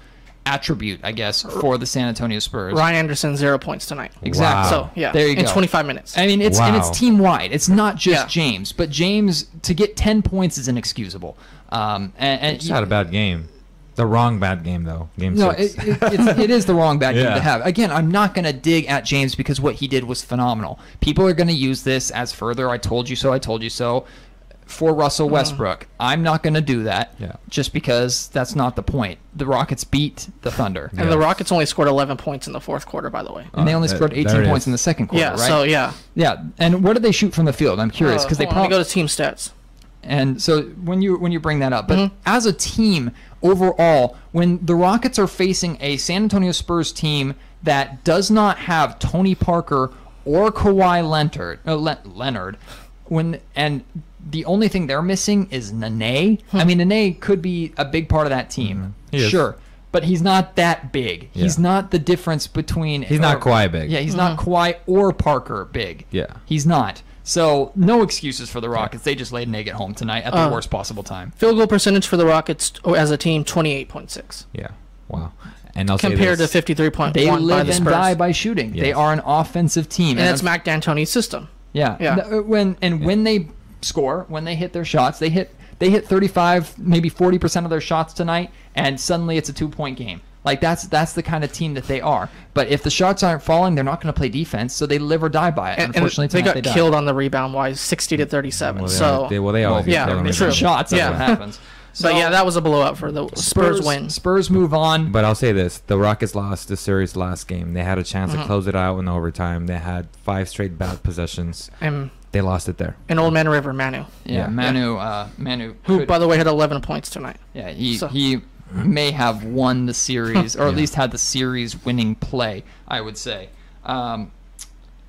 attribute, I guess, for the San Antonio Spurs. Ryan Anderson, 0 points tonight. Exactly. So, yeah, There you in go. 25 minutes. I mean, it's Wow. and it's team wide. It's not just Yeah. James, but James to get 10 points is inexcusable. And Just had a bad game. The wrong bad game, though. Game no, 6. it is the wrong bad game Yeah. to have. Again, I'm not going to dig at James because what he did was phenomenal. People are going to use this as further I told you so, I told you so for Russell Westbrook. I'm not going to do that Yeah. just because that's not the point. The Rockets beat the Thunder. And the Rockets only scored 11 points in the fourth quarter, by the way. And they only there- scored there 18 it points is. in the second quarter, Yeah, right? so, yeah. Yeah, and what did they shoot from the field? I'm curious because they Hold on, let me probably... go to team stats. And so when you bring that up, but as a team overall, when the Rockets are facing a San Antonio Spurs team that does not have Tony Parker or Kawhi Leonard, and the only thing they're missing is Nene. I mean, Nene could be a big part of that team, sure, but he's not that big. Yeah. He's not the difference between. He's not Kawhi big. Yeah, he's not Kawhi or Parker big. Yeah, he's not. So no excuses for the Rockets. They just laid an egg at home tonight at the worst possible time. Field goal percentage for the Rockets as a team, 28.6. Yeah, wow. And I'll compared say to 53.1 they by live the and Spurs. die by shooting. Yes. They are an offensive team, And that's Mac D'Antoni's system. Yeah. When they score, when they hit their shots, they hit 35, maybe 40% of their shots tonight, and suddenly it's a 2-point game. Like that's the kind of team that they are. But if the shots aren't falling, they're not going to play defense, so they live or die by it. Unfortunately, they tonight got killed on the rebound wise, 60-37. Well, they always yeah, get true. Shots. That's what happens. So, but yeah, that was a blowout for the Spurs win. Spurs move on. But I'll say this: the Rockets lost the series last game. They had a chance to close it out in overtime. They had 5 straight bad possessions. And they lost it there. And Old Man River, Manu. Yeah, Manu. Who, by the way, had 11 points tonight. Yeah, he may have won the series, or at least had the series winning play, I would say.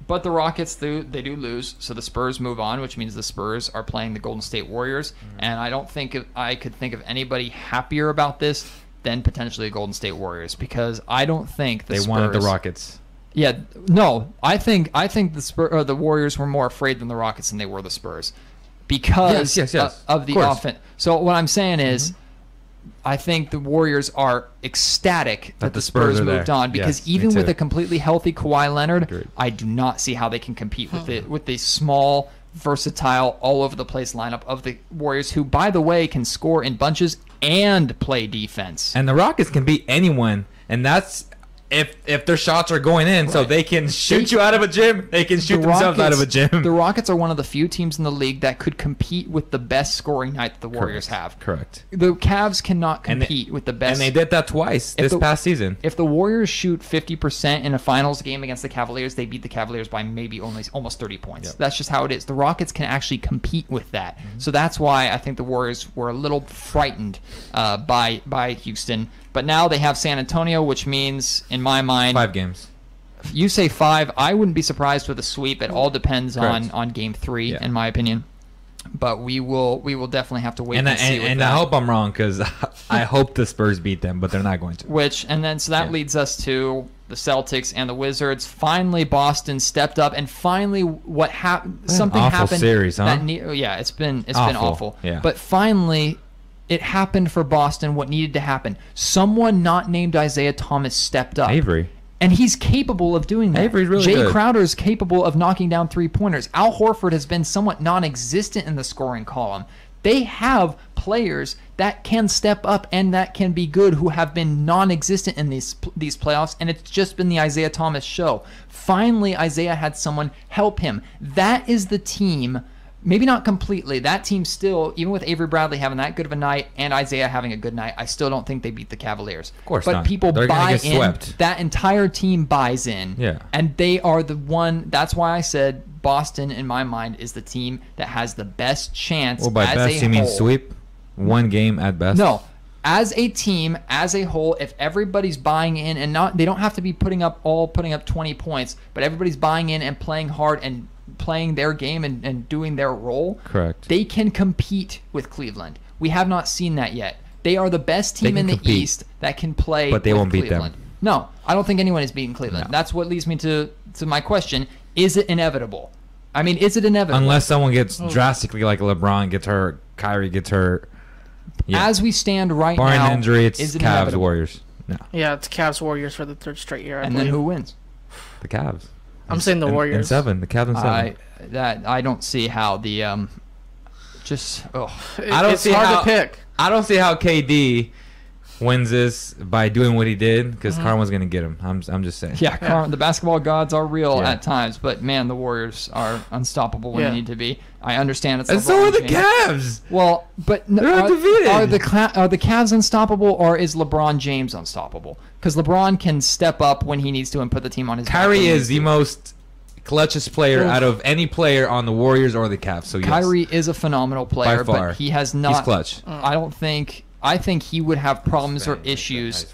But the Rockets, they do lose, so the Spurs move on, which means the Spurs are playing the Golden State Warriors. And I don't think I could think of anybody happier about this than potentially the Golden State Warriors, because I don't think they wanted the Rockets. Yeah, no, I think the Warriors were more afraid than the Rockets than they were the Spurs, because of the offense. So what I'm saying is, I think the Warriors are ecstatic that the Spurs moved on, because even with a completely healthy Kawhi Leonard, I do not see how they can compete with the small, versatile, all over the place lineup of the Warriors, who, by the way, can score in bunches and play defense. And the Rockets can beat anyone, and that's if their shots are going in, so they can shoot you out of a gym, they can shoot themselves out of a gym. The Rockets are one of the few teams in the league that could compete with the best scoring night that the Warriors have. Correct. The Cavs cannot compete with the best. And they did that twice this past season. If the Warriors shoot 50% in a finals game against the Cavaliers, they beat the Cavaliers by maybe almost 30 points. Yep. That's just how it is. The Rockets can actually compete with that. So that's why I think the Warriors were a little frightened by Houston. But now they have San Antonio, which means, in my mind, 5 games. You say 5. I wouldn't be surprised with a sweep. It all depends on Game 3, in my opinion. But we will definitely have to wait and see. And I hope I'm wrong, because I hope the Spurs beat them, but they're not going to. So that leads us to the Celtics and the Wizards. Finally, Boston stepped up, and finally, what happened? Something happened. Series, huh? It's been awful. Yeah. But finally, it happened for Boston. What needed to happen? Someone not named Isaiah Thomas stepped up. Avery. And he's capable of doing that. Avery's really Jay good. Crowder's capable of knocking down 3-pointers. Al Horford has been somewhat non-existent in the scoring column. They have players that can step up and that can be good, who have been non-existent in these playoffs, and it's just been the Isaiah Thomas show. Finally, Isaiah had someone help him. That is the team. Maybe not completely. That team still, even with Avery Bradley having that good of a night and Isaiah having a good night, I still don't think they beat the Cavaliers. Of course but not. People They're buy gonna get in. swept. That entire team buys in. Yeah. And they are the one. That's why I said Boston, in my mind, is the team that has the best chance. Well, by as best, a you mean whole. sweep? 1 game at best? No. As a team, as a whole, if everybody's buying in, and they don't have to be putting up 20 points, but everybody's buying in and playing hard and playing their game and doing their role, correct, they can compete with Cleveland. We have not seen that yet. They are the best team in the East that can play, but they won't beat Cleveland. them. No, I don't think anyone is beating Cleveland. No. That's what leads me to my question. Is it inevitable? I mean, is it inevitable? Unless someone gets drastically, like LeBron gets hurt, Kyrie gets hurt. Yeah. As we stand right now, barring injury, it's is it Cavs, inevitable? Warriors. No. Yeah, it's Cavs Warriors for the 3rd straight year. And then who wins? The Cavs. I'm saying the Warriors. In 7. The Cavs in 7. I don't see how the I don't it's see hard how, to pick. I don't see how KD wins this by doing what he did, because Karma's going to get him. I'm just saying. Yeah, the basketball gods are real at times, but man, the Warriors are unstoppable when they need to be. I understand it's. And so are the Cavs. Well, but they're undefeated. Are the Cavs unstoppable, or is LeBron James unstoppable? Because LeBron can step up when he needs to and put the team on his back. Kyrie is the most clutchest player out of any player on the Warriors or the Cavs. So yes. Kyrie is a phenomenal player, By far. but he has not. He's clutch. I think he would have problems or issues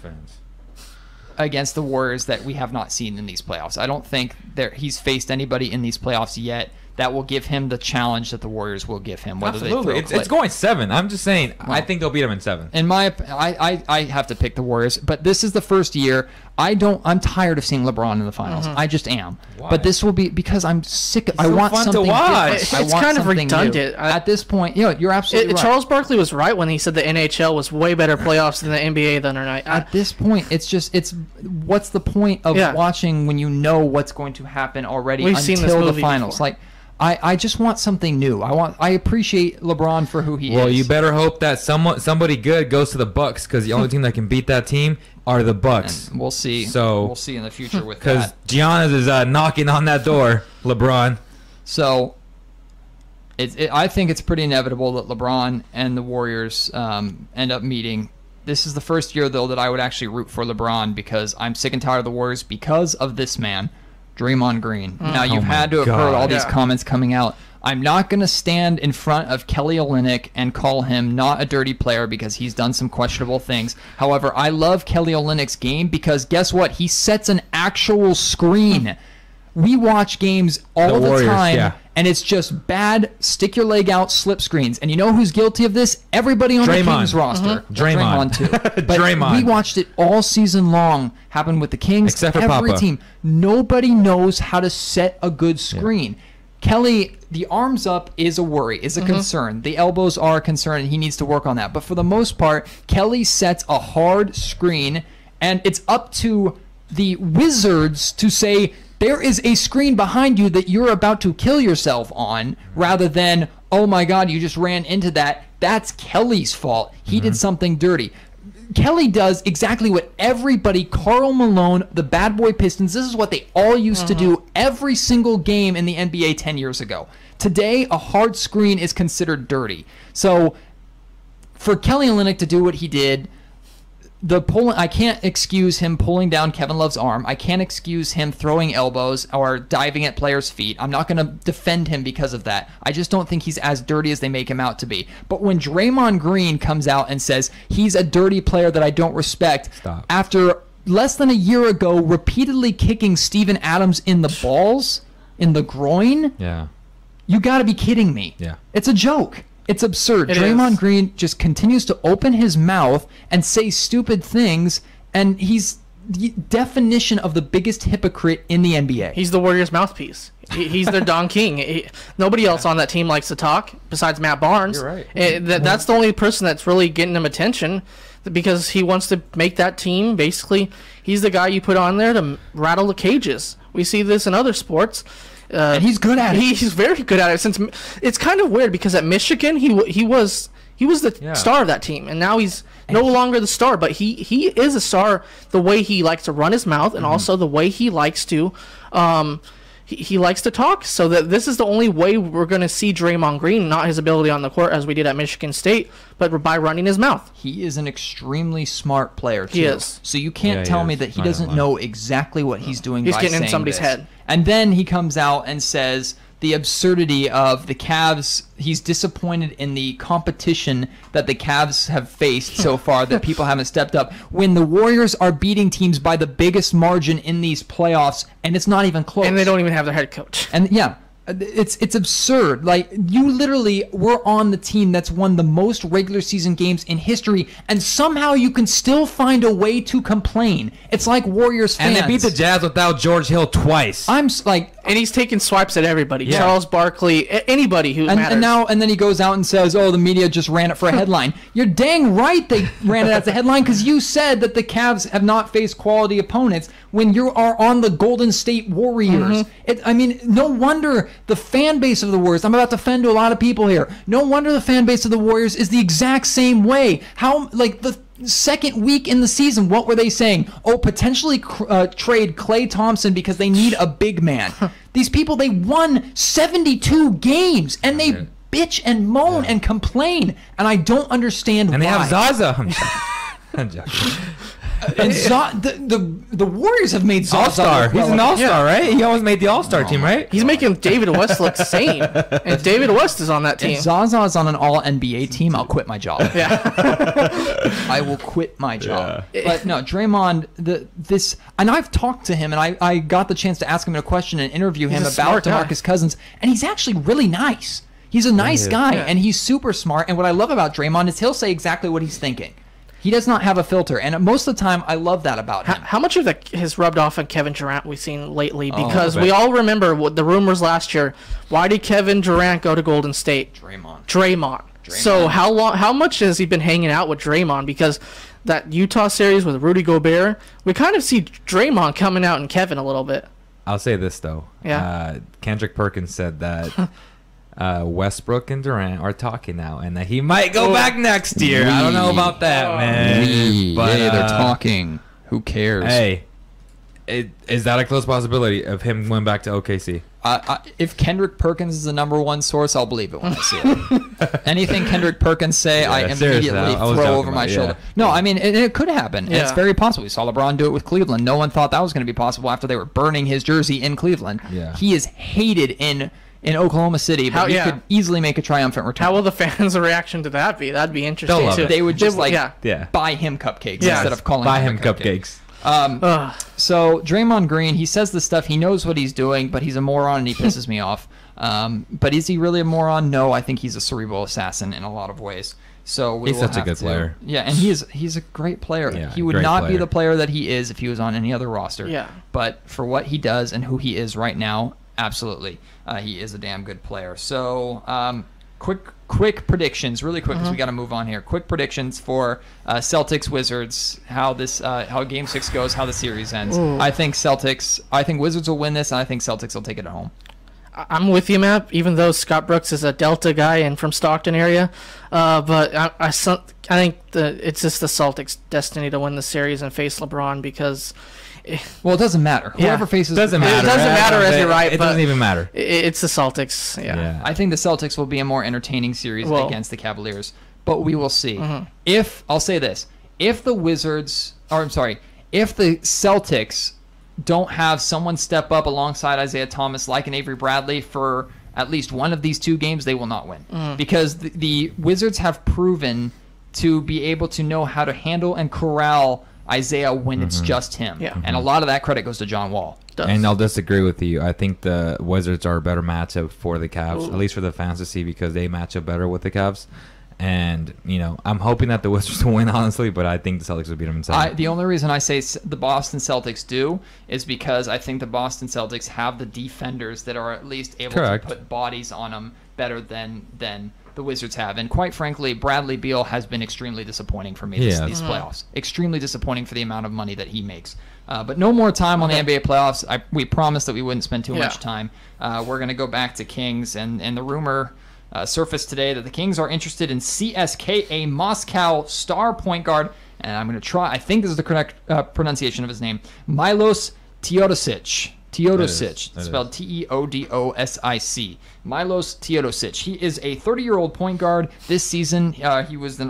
against the Warriors that we have not seen in these playoffs. I don't think he's faced anybody in these playoffs yet that will give him the challenge that the Warriors will give him. Whether Absolutely. It's going 7. I'm just saying, I think they'll beat them in 7. I have to pick the Warriors, but this is the first year. I'm tired of seeing LeBron in the finals. I just am. Why? But this will be because I'm sick. I so want fun something to watch. different. It's kind of redundant. At this point, you're absolutely right. Charles Barkley was right when he said the NHL was way better playoffs than the NBA the other night. At this point, it's what's the point of watching when you know what's going to happen already until the finals? Before. Like, I just want something new. I appreciate LeBron for who he is. Well, you better hope that somebody good goes to the Bucks, because the only team that can beat that team are the Bucks. And we'll see. So we'll see in the future with because that. Giannis is knocking on that door, LeBron. So I think it's pretty inevitable that LeBron and the Warriors end up meeting. This is the first year, though, that I would actually root for LeBron, because I'm sick and tired of the Warriors because of this man, Draymond Green. Now, you've had to have heard all these comments coming out. I'm not going to stand in front of Kelly Olynyk and call him not a dirty player because he's done some questionable things. However, I love Kelly Olynyk's game because guess what? He sets an actual screen. We watch games all the time, and it's just bad stick-your-leg out slip screens. And you know who's guilty of this? Everybody on the Kings roster. Draymond. Too. But Draymond. we watched it all season long happen with the Kings. Except for every Papa. team. Nobody knows how to set a good screen. Kelly, the arms up is a worry, is a concern. The elbows are a concern, and he needs to work on that. But for the most part, Kelly sets a hard screen, and it's up to the Wizards to say, there is a screen behind you that you're about to kill yourself on, rather than, oh my God, you just ran into that. That's Kelly's fault. He did something dirty. Kelly does exactly what everybody, Karl Malone, the Bad Boy Pistons, this is what they all used to do every single game in the NBA 10 years ago. Today, a hard screen is considered dirty. So for Kelly Olynyk to do what he did, I can't excuse him pulling down Kevin Love's arm. I can't excuse him throwing elbows or diving at players' feet. I'm not going to defend him because of that. I just don't think he's as dirty as they make him out to be. But when Draymond Green comes out and says he's a dirty player that I don't respect, after less than a year ago repeatedly kicking Steven Adams in the balls, in the groin, you got to be kidding me. It's a joke. It's absurd. Draymond Green just continues to open his mouth and say stupid things, and he's the definition of the biggest hypocrite in the NBA. He's the Warriors' mouthpiece. He's their Don King. Nobody else on that team likes to talk besides Matt Barnes. You're right. That's the only person that's really getting him attention, because he wants to make that team, basically, he's the guy you put on there to rattle the cages. We see this in other sports. And he's good at it. He's very good at it. Since it's kind of weird, because at Michigan he was the star of that team, and now he's no longer the star. But he is a star the way he likes to run his mouth, and also the way he likes to he likes to talk. So that this is the only way we're going to see Draymond Green, not his ability on the court as we did at Michigan State, but by running his mouth. He is an extremely smart player too. He is. So you can't tell me that he doesn't know exactly what he's doing. He's by getting in saying somebody's this. head. And then he comes out and says the absurdity of the Cavs. He's disappointed in the competition that the Cavs have faced so far, that people haven't stepped up. When the Warriors are beating teams by the biggest margin in these playoffs, and it's not even close. And they don't even have their head coach. And it's absurd. Like, you literally were on the team that's won the most regular season games in history, and somehow you can still find a way to complain. It's like Warriors fans. And they beat the Jazz without George Hill twice. And he's taking swipes at everybody. Charles Barkley, anybody who matters. And then he goes out and says, oh, the media just ran it for a headline. You're dang right they ran it as a headline, because you said that the Cavs have not faced quality opponents when you are on the Golden State Warriors. No wonder the fan base of the Warriors, I'm about to offend to a lot of people here, no wonder the fan base of the Warriors is the exact same way. How, like, the second week in the season, what were they saying? Oh, potentially trade Klay Thompson because they need a big man. These people, they won 72 games, and they bitch and moan and complain, and I don't understand why. And they have Zaza. I'm joking. And the Warriors have made Zaza All-star. look well. He's an all-star, Yeah. right? He always made the all-star team, right? He's making David West look sane, and David West is on that team. If Zaza is on an all-NBA team, I'll quit my job. Yeah. I will quit my job. But no, Draymond, and I've talked to him, and I got the chance to ask him a question and interview him He's a about smart guy. DeMarcus Cousins, and he's actually really nice. He's a nice guy, Yeah. and he's super smart. And what I love about Draymond is he'll say exactly what he's thinking. He does not have a filter, and most of the time, I love that about him. How much of that has rubbed off on Kevin Durant we've seen lately? Oh, Because we all remember what the rumors last year. Why did Kevin Durant go to Golden State? Draymond. So how much has he been hanging out with Draymond? Because that Utah series with Rudy Gobert, we kind of see Draymond coming out in Kevin a little bit. I'll say this, though. Yeah. Kendrick Perkins said that Westbrook and Durant are talking now, and that he might go back next year. I don't know about that, man. But they're talking. Who cares? Hey, is that a close possibility of him going back to OKC? If Kendrick Perkins is the number one source, I'll believe it when I see it. Anything Kendrick Perkins say, I seriously, immediately I was throw joking over my about it, shoulder. yeah. No, I mean, it could happen. Yeah. It's very possible. We saw LeBron do it with Cleveland. No one thought that was going to be possible after they were burning his jersey in Cleveland. Yeah. He is hated in Oklahoma City, but he could easily make a triumphant return. How will the fans' reaction to that be? That'd be interesting They'll love too. it. They would just Yeah. buy him cupcakes Yeah. instead of calling Buy him him a cupcake. cupcakes. So Draymond Green, he says this stuff. He knows what he's doing, but he's a moron and he pisses me off. But is he really a moron? No, I think he's a cerebral assassin in a lot of ways. So He's such a good player. Yeah, and he's a great player. Yeah, He would great not be player. the player that he is if he was on any other roster. Yeah. But for what he does and who he is right now, absolutely, he is a damn good player. So quick predictions, really quick, because we got to move on here. Quick predictions for Celtics Wizards. How Game 6 goes, how the series ends. Ooh. I think Wizards will win this, and I think Celtics will take it at home. I'm with you, Matt. Even though Scott Brooks is a Delta guy and from Stockton area, but I think it's just the Celtics' destiny to win the series and face LeBron because. Well, it doesn't matter. Whoever faces doesn't matter. It doesn't matter, as you're right. It doesn't even matter. It's the Celtics. Yeah. I think the Celtics will be a more entertaining series against the Cavaliers, but we will see. I'll say this: if the Celtics don't have someone step up alongside Isaiah Thomas like an Avery Bradley for at least one of these two games, they will not win. Because the Wizards have proven to be able to know how to handle and corral Isaiah when it's just him. Yeah. And a lot of that credit goes to John Wall. And I'll disagree with you. I think the Wizards are a better matchup for the Cavs, at least for the fans to see, because they match up better with the Cavs. And, I'm hoping that the Wizards will win, honestly, but I think the Celtics will beat them in seven. The only reason I say the Boston Celtics do is because I think the Boston Celtics have the defenders that are at least able to put bodies on them better than the Wizards have. And quite frankly, Bradley Beal has been extremely disappointing for me these playoffs. Extremely disappointing for the amount of money that he makes. But no more time on the NBA playoffs. We promised that we wouldn't spend too much time. We're going to go back to Kings, and the rumor surfaced today that the Kings are interested in CSKA Moscow star point guard, and I'm going to try, I think this is the correct pronunciation of his name, Milos Teodosic. Spelled Teodosic. Milos Teodosic. He is a 30-year-old point guard. This season, he was on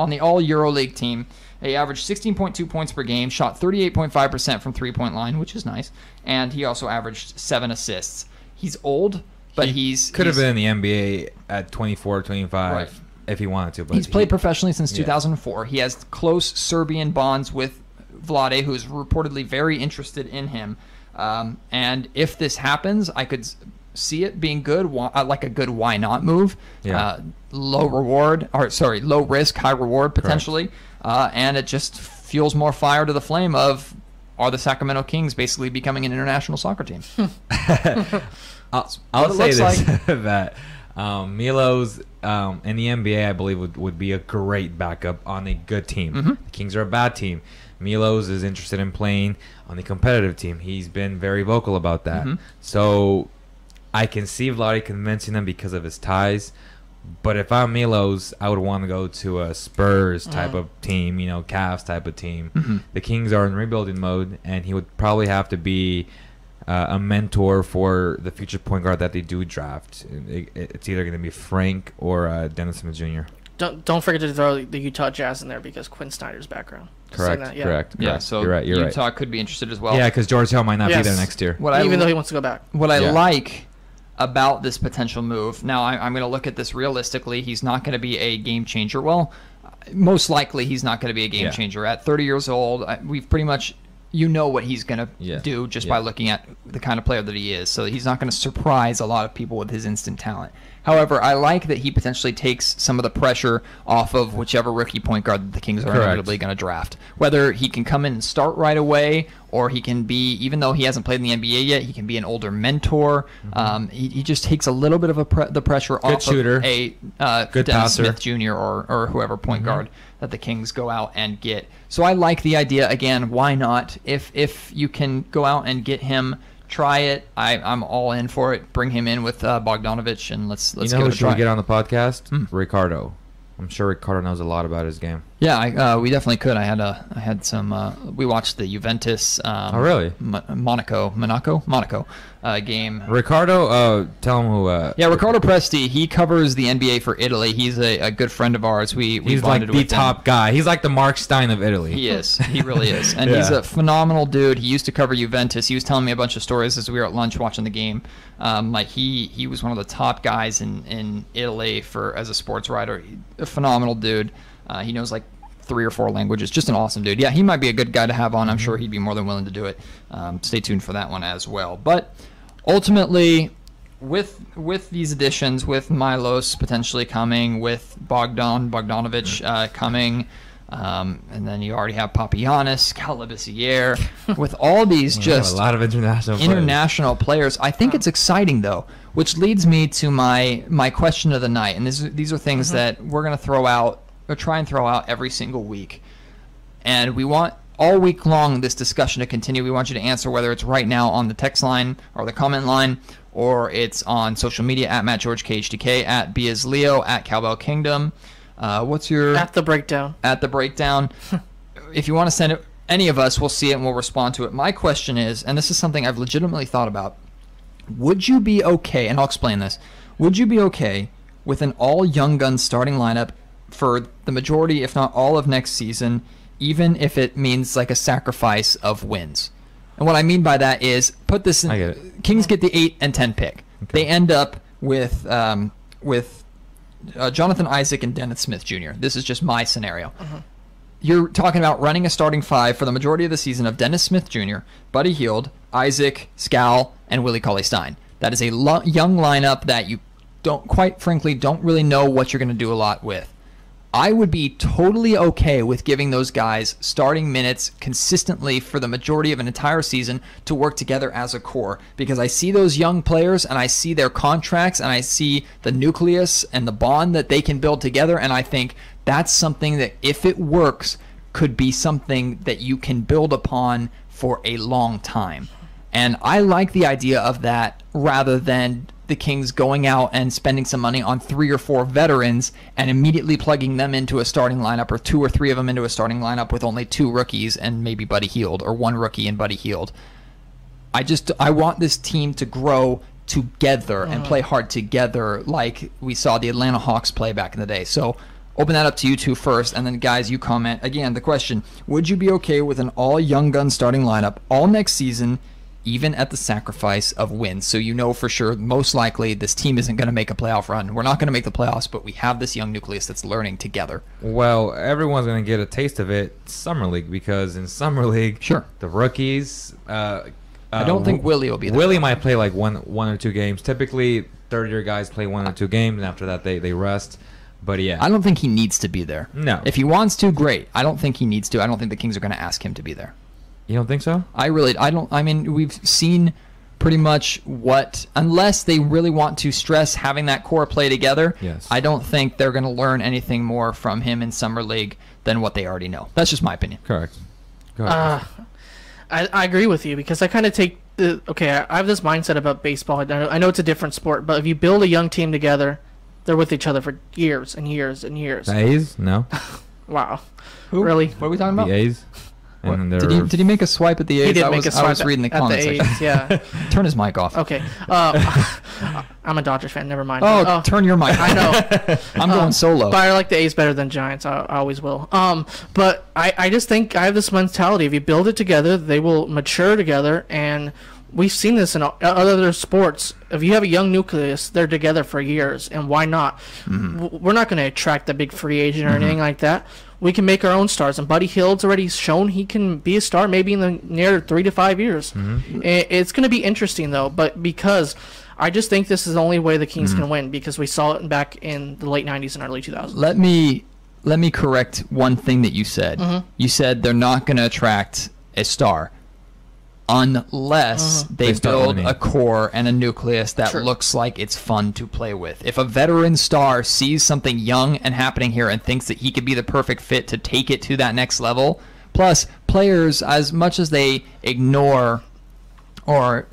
the All EuroLeague team. He averaged 16.2 points per game, shot 38.5% from three-point line, which is nice, and he also averaged 7 assists. He's old, but he could have been in the NBA at 24, 25 if he wanted to. But he's played professionally since 2004. He has close Serbian bonds with Vlade, who is reportedly very interested in him. And if this happens, I could see it being good, like a good why not move. Low risk, high reward potentially. And it just fuels more fire to the flame of, are the Sacramento Kings basically becoming an international soccer team? I'll say this, that Milos in the NBA, I believe, would be a great backup on a good team. The Kings are a bad team. Milos is interested in playing on the competitive team. He's been very vocal about that. So I can see Vlade convincing them because of his ties. But if I'm Milos, I would want to go to a Spurs type of team, Cavs type of team. The Kings are in rebuilding mode, and he would probably have to be a mentor for the future point guard that they do draft. It's either going to be Frank or Dennis Smith Jr. Don't forget to throw the Utah Jazz in there because Quinn Snyder's background. Just saying Correct. that, Correct. Yeah, so you're right. Utah could be interested as well. Yeah, because George Hill might not be Yes. there next year. Even though he wants to go back. What I Yeah. like about this potential move, now I'm going to look at this realistically. He's not going to be a game changer. Well, most likely he's not going to be a game Yeah. changer. At 30 years old, we've pretty much, you know what he's going to Yeah. do just Yeah. by looking at the kind of player that he is. So he's not going to surprise a lot of people with his instant talent. However, I like that he potentially takes some of the pressure off of whichever rookie point guard that the Kings are Correct. inevitably going to draft. Whether he can come in and start right away, or he can be, even though he hasn't played in the NBA yet, he can be an older mentor. He just takes a little bit of the pressure off shooter. of a Good Dennis passer. Smith Jr. or whoever point guard that the Kings go out and get. So I like the idea. Again, why not? If you can go out and get him, try it. I'm all in for it. Bring him in with Bogdanovich, and let's You know give who it a should try. we get on the podcast? Ricardo. I'm sure Ricardo knows a lot about his game. Yeah, we definitely could. I had some. We watched the Juventus. Oh, really? Monaco game. Ricardo, tell him who. Yeah, Riccardo Presti. He covers the NBA for Italy. He's a good friend of ours. We He's like bonded the with him. top guy. He's like the Mark Stein of Italy. He is. He really is. And Yeah. he's a phenomenal dude. He used to cover Juventus. He was telling me a bunch of stories as we were at lunch watching the game. Like he was one of the top guys in Italy as a sports writer. A phenomenal dude. He knows like 3 or 4 languages. Just an awesome dude. Yeah, he might be a good guy to have on. I'm sure he'd be more than willing to do it. Stay tuned for that one as well. But ultimately, with these additions, with Milos potentially coming, with Bogdanovich coming, and then you already have Papagiannis, Calabisiere, with all these We have just a lot of international players. I think it's exciting though, which leads me to my question of the night. And these are things that we're going to throw out or try and throw out every single week. And we want all week long this discussion to continue. We want you to answer whether it's right now on the text line or the comment line, or it's on social media at MattGeorgeKHDK, at BizLeo, at Cowbell Kingdom. What's your... At the breakdown. At the breakdown. If you want to send it, any of us will see it and we'll respond to it. My question is, and this is something I've legitimately thought about, would you be okay, and I'll explain this, would you be okay with an all young gun starting lineup for the majority, if not all of next season, even if it means like a sacrifice of wins? And what I mean by that is, put this in, I get it. Kings get the 8 and 10 pick. Okay. They end up with Jonathan Isaac and Dennis Smith Jr. This is just my scenario. You're talking about running a starting 5 for the majority of the season of Dennis Smith Jr., Buddy Hield, Isaac, Scal, and Willie Cauley-Stein. That is a young lineup that you quite frankly don't really know what you're going to do a lot with. I would be totally okay with giving those guys starting minutes consistently for the majority of an entire season to work together as a core, because I see those young players and I see their contracts and I see the nucleus and the bond that they can build together, and I think that's something that, if it works, could be something that you can build upon for a long time. And I like the idea of that rather than the Kings going out and spending some money on 3 or 4 veterans and immediately plugging them into a starting lineup, or 2 or 3 of them into a starting lineup with only 2 rookies and maybe Buddy Hield, or 1 rookie and Buddy Hield. I want this team to grow together and play hard together like we saw the Atlanta Hawks play back in the day. So open that up to you two first, and then guys, you comment. Again, the question, would you be okay with an all young gun starting lineup all next season, even at the sacrifice of wins? So you know for sure, most likely, this team isn't going to make a playoff run. We're not going to make the playoffs, but we have this young nucleus that's learning together. Well, everyone's going to get a taste of it Summer League, because in Summer League, Sure. the rookies... I don't think Willie will be there. Willie might play like one or 2 games. Typically, third-year guys play 1 or 2 games, and after that they rest. But yeah. I don't think he needs to be there. No. If he wants to, great. I don't think he needs to. I don't think the Kings are going to ask him to be there. You don't think so? I mean, we've seen pretty much unless they really want to stress having that core play together, Yes. I don't think they're going to learn anything more from him in Summer League than what they already know. That's just my opinion. Correct. Go ahead. I agree with you, because I kind of take I have this mindset about baseball. I know it's a different sport, but if you build a young team together, they're with each other for years and years and years. The A's? No. Wow. Who? Really? What are we talking about? The A's? And then Did he make a swipe at the A's? He did make a swipe I was reading the at comments the section. A's, yeah. Turn his mic off. Okay. I'm a Dodgers fan. Never mind. Oh, turn your mic. I know. I'm going solo. But I like the A's better than Giants. I always will. But I just think I have this mentality. If you build it together, they will mature together. And we've seen this in other sports. If you have a young nucleus, they're together for years. And why not? We're not going to attract a big free agent or anything like that. We can make our own stars. And Buddy Hield's already shown he can be a star maybe in the near 3 to 5 years. It's going to be interesting, though. But because I just think this is the only way the Kings can win, because we saw it back in the late 90s and early 2000s. Let me correct one thing that you said. You said they're not going to attract a star unless they build a core and a nucleus that looks like it's fun to play with. If a veteran star sees something young and happening here and thinks that he could be the perfect fit to take it to that next level, plus players, as much as they ignore or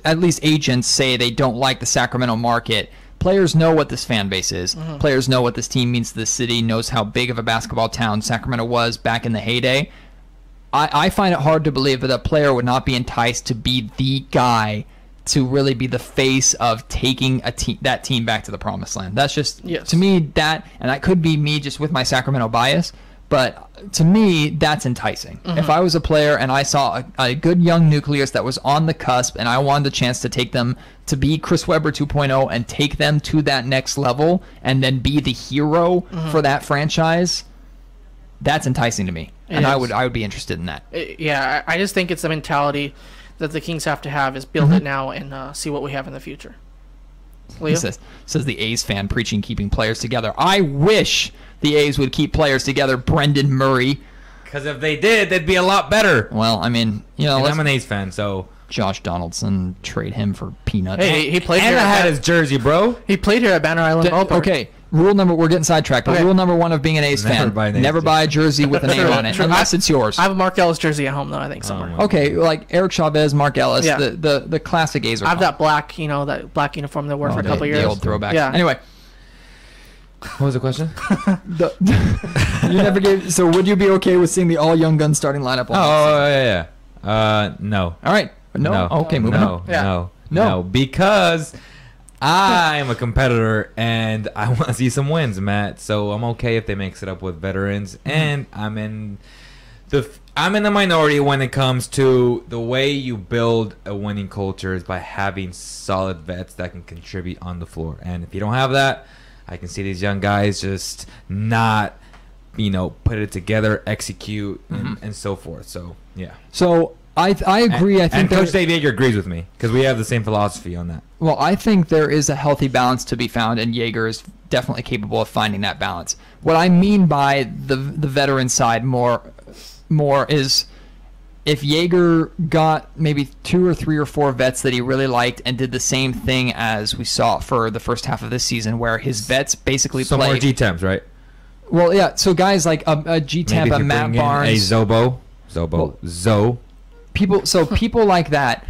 at least agents say they don't like the Sacramento market, players know what this fan base is. Players know what this team means to the city, knows how big of a basketball town Sacramento was back in the heyday. I find it hard to believe that a player would not be enticed to be the guy to really be the face of taking that team back to the promised land. That's just, to me, that, and that could be me just with my Sacramento bias, but to me, that's enticing. If I was a player and I saw a good young nucleus that was on the cusp and I wanted the chance to take them to be Chris Webber 2.0 and take them to that next level and then be the hero for that franchise, that's enticing to me. And I would be interested in that. Yeah, I just think it's a mentality that the Kings have to have, is build it now and see what we have in the future. Leo? Says the A's fan preaching keeping players together. I wish the A's would keep players together, Brendan Murray. Because if they did, they'd be a lot better. Well, I mean, I'm an A's fan, so Josh Donaldson, trade him for peanuts. Hey, he played here. And I had his jersey, bro. He played here at Banner Island Ballpark. Okay, we're getting sidetracked, but rule number 1 of being an A's fan, never buy a jersey with a name on it, unless it's yours. I have a Mark Ellis jersey at home, though, I think, somewhere. Okay, like Eric Chavez, Mark Ellis, the classic A's are I have that black, that black uniform they wore for a couple years. The old throwback. Yeah. Anyway. What was the question? You never gave. So would you be okay with seeing the all young gun starting lineup? No. All right. No. Okay, moving on. No. Because I'm a competitor and I want to see some wins, Matt. So I'm okay if they mix it up with veterans, and I'm in the minority when it comes to the way you build a winning culture is by having solid vets that can contribute on the floor. And if you don't have that, I can see these young guys just not, put it together, execute, and so forth. So, yeah. So I agree. I think Coach Dave Yeager agrees with me because we have the same philosophy on that. Well, I think there is a healthy balance to be found, and Yeager is definitely capable of finding that balance. What I mean by the veteran side more is if Yeager got maybe 2 or 3 or 4 vets that he really liked and did the same thing as we saw for the first half of this season, where his vets basically some more G-Temps, right? Well, yeah. So guys like a G-Temp, a Matt Barnes, a Zoe. People like that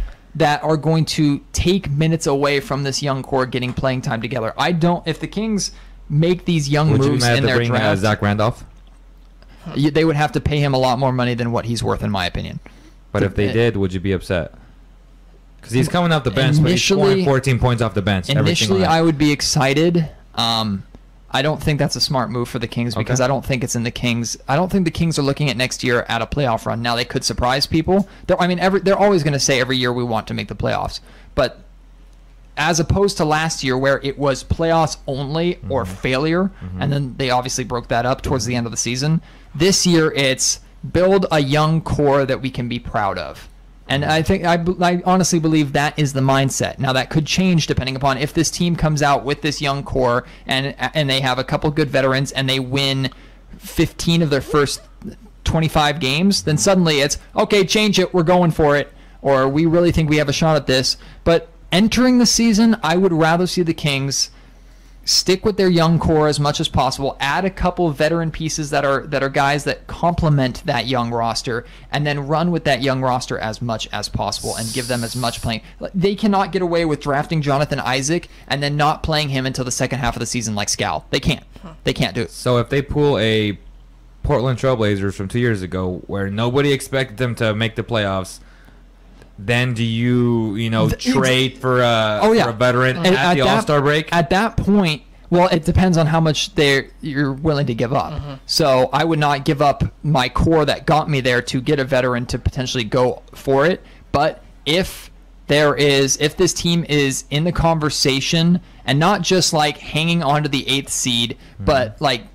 are going to take minutes away from this young core getting playing time together. If the Kings make these young moves in their draft, Zach Randolph? They would have to pay him a lot more money than what he's worth, in my opinion. But if they did, would you be upset? Because he's coming off the bench, but he's scoring 14 points off the bench. Initially, I would be excited. I don't think that's a smart move for the Kings because I don't think it's in the Kings. I don't think the Kings are looking at next year at a playoff run. Now, they could surprise people. They're always going to say every year we want to make the playoffs. But as opposed to last year where it was playoffs only or failure, and then they obviously broke that up towards the end of the season, this year it's build a young core that we can be proud of. And I honestly believe that is the mindset. Now, that could change depending upon if this team comes out with this young core and they have a couple good veterans and they win 15 of their first 25 games, then suddenly it's, okay, change it, we're going for it, or we really think we have a shot at this. But entering the season, I would rather see the Kings stick with their young core as much as possible, add a couple of veteran pieces that are guys that complement that young roster, and then run with that young roster as much as possible and give them as much playing. They cannot get away with drafting Jonathan Isaac and then not playing him until the second half of the season like Scal. They can't. They can't do it. So if they pull a Portland Trailblazers from 2 years ago where nobody expected them to make the playoffs, then do you trade for Oh, yeah. for a veteran And at the All-Star break? At that point, well, it depends on how much you're willing to give up. So I would not give up my core that got me there to get a veteran to potentially go for it. But if this team is in the conversation and not just like hanging on to the 8th seed, but like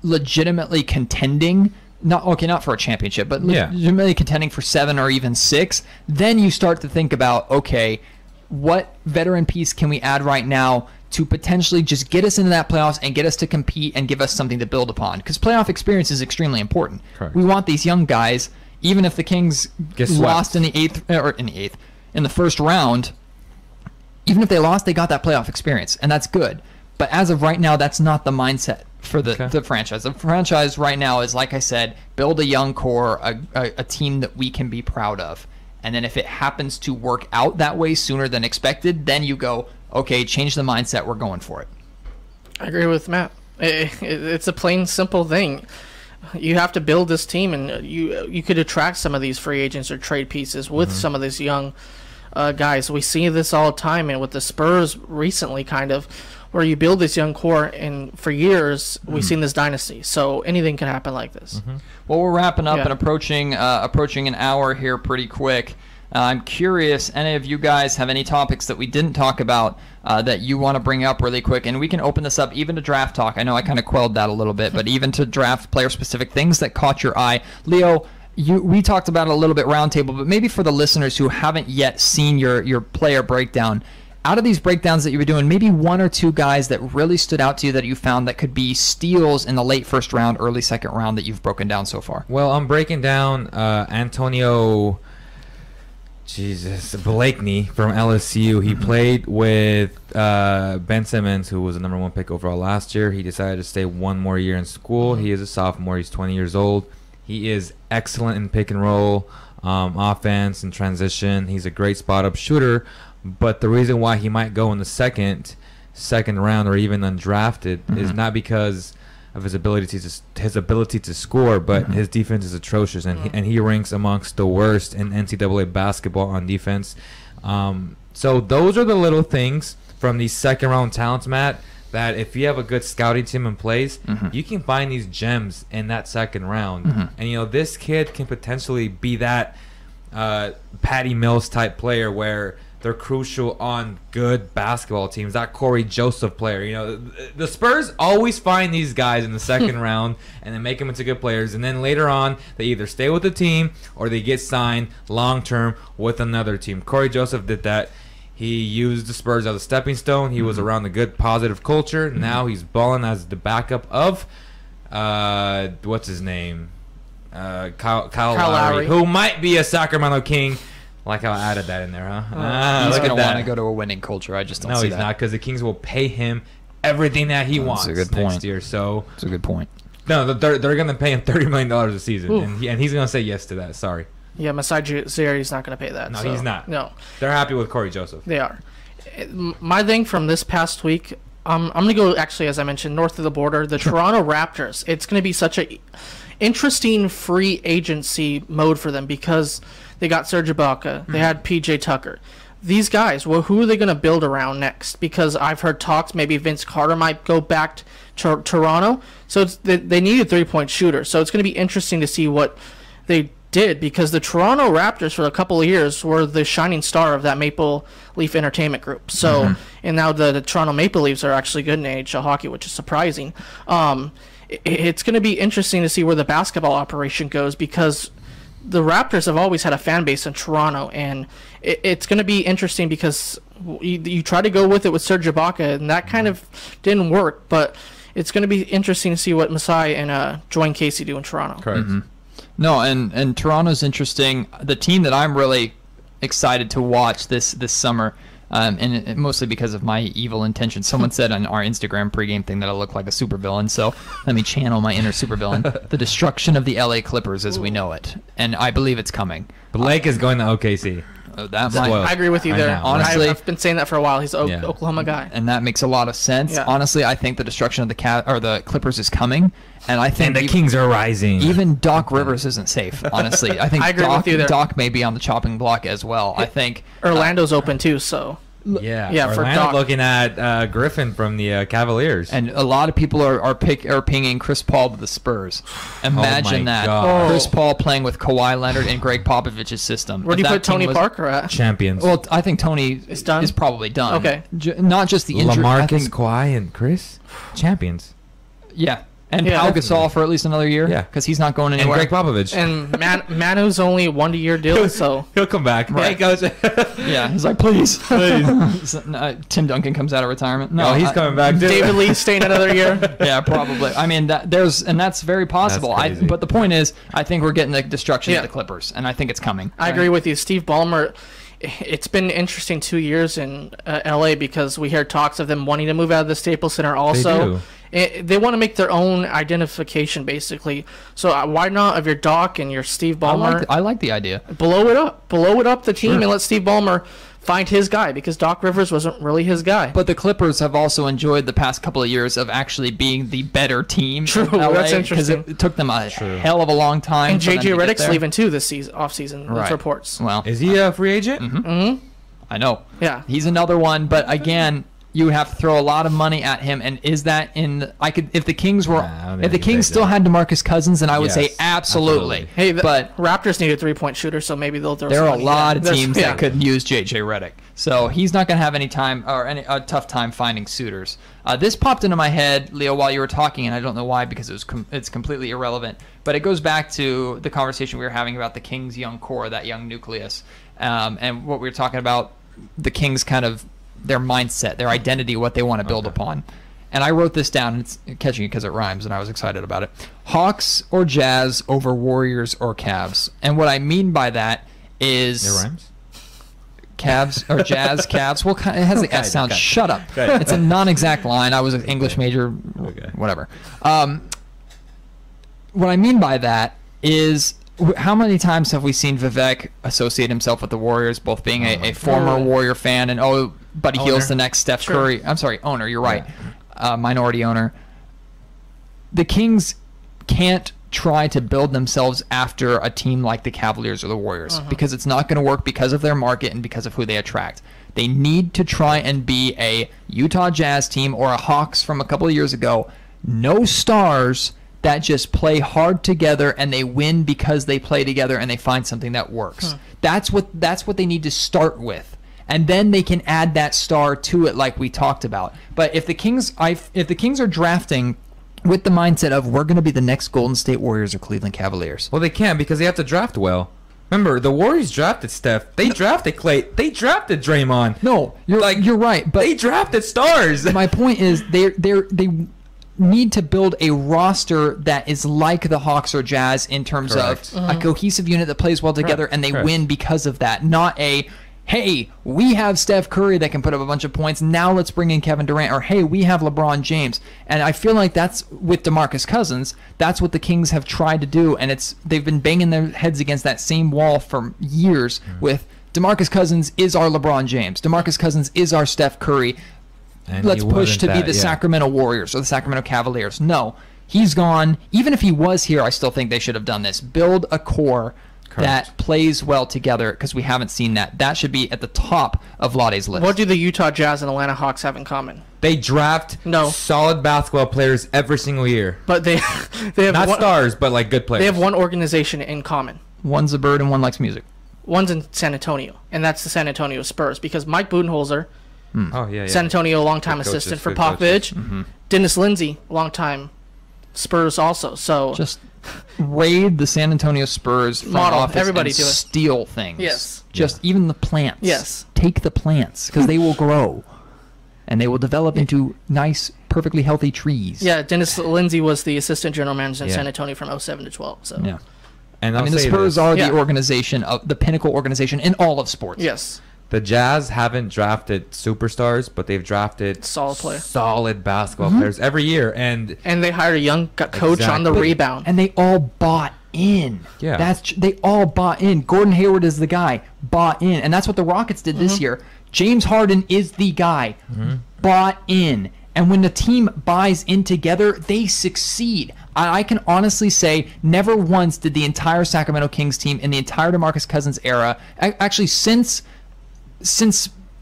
legitimately contending, not for a championship, but legitimately contending for 7 or even 6, then you start to think about, okay, what veteran piece can we add right now to potentially just get us into that playoffs and get us to compete and give us something to build upon? Because playoff experience is extremely important. Correct. We want these young guys, even if the Kings lost in the first round, even if they lost, they got that playoff experience, and that's good. But as of right now, that's not the mindset for the franchise. The franchise right now is, like I said, build a young core, a team that we can be proud of. And then if it happens to work out that way sooner than expected, then you go, okay, change the mindset, we're going for it. I agree with Matt. It's a plain, simple thing. You have to build this team, and you could attract some of these free agents or trade pieces with some of these young guys. We see this all the time, and with the Spurs recently, kind of, where you build this young core, and for years we've seen this dynasty. So anything can happen like this. Well, we're wrapping up and approaching an hour here pretty quick. I'm curious, any of you guys have any topics that we didn't talk about that you want to bring up really quick? And we can open this up even to draft talk. I know I kind of quelled that a little bit, but even to draft player-specific things that caught your eye. Leo, we talked about it a little bit roundtable, but maybe for the listeners who haven't yet seen your player breakdown, out of these breakdowns that you were doing, maybe 1 or 2 guys that really stood out to you that you found that could be steals in the late first round, early second round that you've broken down so far. Well, I'm breaking down Antonio Blakeney from LSU. He played with Ben Simmons, who was the number 1 pick overall last year. He decided to stay 1 more year in school. He is a sophomore. He's 20 years old. He is excellent in pick and roll, offense and transition. He's a great spot-up shooter. But the reason why he might go in the second round or even undrafted is not because of his ability to score, but his defense is atrocious, and he ranks amongst the worst in NCAA basketball on defense. So those are the little things from these second round talents, Matt, that if you have a good scouting team in place, you can find these gems in that second round. And this kid can potentially be that Patty Mills type player where they're crucial on good basketball teams. That Corey Joseph player. The Spurs always find these guys in the second round and then make them into good players. And then later on, they either stay with the team or they get signed long-term with another team. Corey Joseph did that. He used the Spurs as a stepping stone. He was around a good, positive culture. Now he's balling as the backup of, what's his name? Kyle Lowry, who might be a Sacramento King. Like how I added that in there, huh? He's going to want to go to a winning culture. I just don't see that. No, he's not, because the Kings will pay him everything that he wants next year. So that's a good point. No, they're going to pay him $30 million a season, and he's going to say yes to that. Sorry. Yeah, Masai Ujiri's not going to pay that. No, he's not. No. They're happy with Corey Joseph. They are. My thing from this past week, I'm going to go, actually, as I mentioned, north of the border, the Toronto Raptors. It's going to be such a interesting free agency mode for them because they got Serge Ibaka. They had PJ Tucker. These guys, well, who are they going to build around next? Because I've heard talks maybe Vince Carter might go back to Toronto. So they need a three-point shooter. So it's going to be interesting to see what they did, because the Toronto Raptors for a couple of years were the shining star of that Maple Leaf Entertainment Group. So and now the Toronto Maple Leafs are actually good in AHL hockey, which is surprising. It's going to be interesting to see where the basketball operation goes, because the Raptors have always had a fan base in Toronto, and it's going to be interesting because you try to go with it with Serge Ibaka, and that kind of didn't work. But it's going to be interesting to see what Masai and Joaquin Casey do in Toronto. Correct. No, and Toronto's interesting. The team that I'm really excited to watch this summer, and mostly because of my evil intentions. Someone said on our Instagram pregame thing that I look like a supervillain, so let me channel my inner supervillain. The destruction of the LA Clippers as we know it, and I believe it's coming. Blake is going to OKC. That might, Spoiled. I agree with you I there. know. Honestly- I've been saying that for a while. He's an Yeah. Oklahoma guy. and that makes a lot of sense. Yeah. Honestly, I think the destruction of the Clippers is coming, and I think And the even- Kings are rising. Even Doc Rivers isn't safe, honestly. I think I agree Doc, with you there. Doc may be on the chopping block as well. I think Orlando's open too, so yeah, for Orlando Doc. looking at Griffin from the Cavaliers. and a lot of people are pinging Chris Paul to the Spurs. Imagine my that. God. Chris Paul playing with Kawhi Leonard and Greg Popovich's system. where do If you that put Tony team was- Parker at? Champions. Well, I think Tony It's done? is probably done. Okay. Not just the injury. I LaMarcus, think, Kawhi, and Chris. Champions. yeah. And Yeah, Pau definitely. Gasol for at least another year. Yeah. Because he's not going And anywhere. Greg Popovich. And Manu's only 1 year deal, so He'll come back. Right. Hey, coach. Yeah, he's like, please. Please. Tim Duncan comes out of retirement. No, No, he's I- coming back too. David Lee staying another year. Yeah, probably. I mean, that's very possible. That's crazy. But the point is, I think we're getting the destruction Yeah. of the Clippers, and I think it's coming. I agree with you. Steve Ballmer, it's been an interesting 2 years in LA because we hear talks of them wanting to move out of the Staples Center also. They want to make their own identification, basically. So why not, of your Doc and your Steve Ballmer, I like the idea. blow it up the team Sure. and let Steve Ballmer find his guy, because Doc Rivers wasn't really his guy. But the Clippers have also enjoyed the past couple of years of actually being the better team. True, in LA, that's 'cause interesting. it took them a hell of a long time. And for them JJ to get Redick's there. leaving too this season, off season. Right. Those reports. Well, Is he a free agent? I know. Yeah. He's another one, but again, you would have to throw a lot of money at him. And is that in? I could if the Kings were, Nah, I don't if the think Kings they still do. had DeMarcus Cousins, then I would Yes, say absolutely. Hey, but Raptors need a 3-point shooter, so maybe they'll throw. there some are a money lot of there. teams Yeah. that could use JJ Redick, so he's not going to have any time or a tough time finding suitors. This popped into my head, Leo, while you were talking, and I don't know why because it's completely irrelevant. But it goes back to the conversation we were having about the Kings' young core, that young nucleus, and what we were talking about. The Kings kind of their mindset, their identity, what they want to build upon. And I wrote this down, and it's catching it because it rhymes, and I was excited about it. Hawks or Jazz over Warriors or Cavs. And what I mean by that is... It rhymes? Cavs or Jazz, Cavs. Well, it has the S sound. Okay. Shut up. Okay. It's a non-exact line. I was an English major, Okay. whatever. What I mean by that is... How many times have we seen Vivek associate himself with the Warriors, both being a former Warrior fan and, Buddy Hield's the next Steph Sure. Curry. I'm sorry, owner, you're right. Minority owner. The Kings can't try to build themselves after a team like the Cavaliers or the Warriors because it's not going to work because of their market and because of who they attract. They need to try and be a Utah Jazz team or a Hawks from a couple of years ago. No stars that just play hard together and they win because they play together and they find something that works. That's what they need to start with. And then they can add that star to it like we talked about. But if the Kings are drafting with the mindset of we're going to be the next Golden State Warriors or Cleveland Cavaliers. Well, they can't because they have to draft well. Remember, the Warriors drafted Steph. They drafted Clay. They drafted Draymond. No, you're right, but They drafted stars. my point is they need to build a roster that is like the Hawks or Jazz in terms Correct. of a cohesive unit that plays well together and they Correct. win because of that. Not a, hey, we have Steph Curry that can put up a bunch of points. Now let's bring in Kevin Durant. Or, hey, we have LeBron James. And I feel like that's with DeMarcus Cousins. That's what the Kings have tried to do. And they've been banging their heads against that same wall for years with DeMarcus Cousins is our LeBron James. DeMarcus Cousins is our Steph Curry. And Let's he push wasn't to be that, the yeah. Sacramento Warriors or the Sacramento Cavaliers. No, he's gone. Even if he was here, I still think they should have done this. Build a core that plays well together because we haven't seen that. That should be at the top of Vlade's list. What do the Utah Jazz and Atlanta Hawks have in common? They draft solid basketball players every single year. But they have Not stars, but like good players. They have one organization in common. One's a bird and one likes music. One's in San Antonio, and that's the San Antonio Spurs. Because Mike Budenholzer, Oh yeah, yeah. San Antonio, longtime Good assistant coaches, for good Popovich. coaches. Dennis Lindsey, longtime Spurs also. So Just raid the San Antonio Spurs front Model. office Everybody and do it. steal things. Yes. Just even the plants. Yes. Take the plants because they will grow and they will develop into nice, perfectly healthy trees. yeah, Dennis Lindsey was the assistant general manager in Yeah. San Antonio from 07 to 12. So Yeah. And I I'll mean, the say Spurs this. are Yeah. the organization of the pinnacle organization in all of sports. yes, The Jazz haven't drafted superstars, but they've drafted Solid player. solid basketball players every year. And and they hired a young coach on the Exactly. rebound. And they all bought in. Yeah. They all bought in. Gordon Hayward is the guy. Bought in. And that's what the Rockets did this year. James Harden is the guy. Bought in. And when the team buys in together, they succeed. I can honestly say never once did the entire Sacramento Kings team in the entire DeMarcus Cousins era, actually since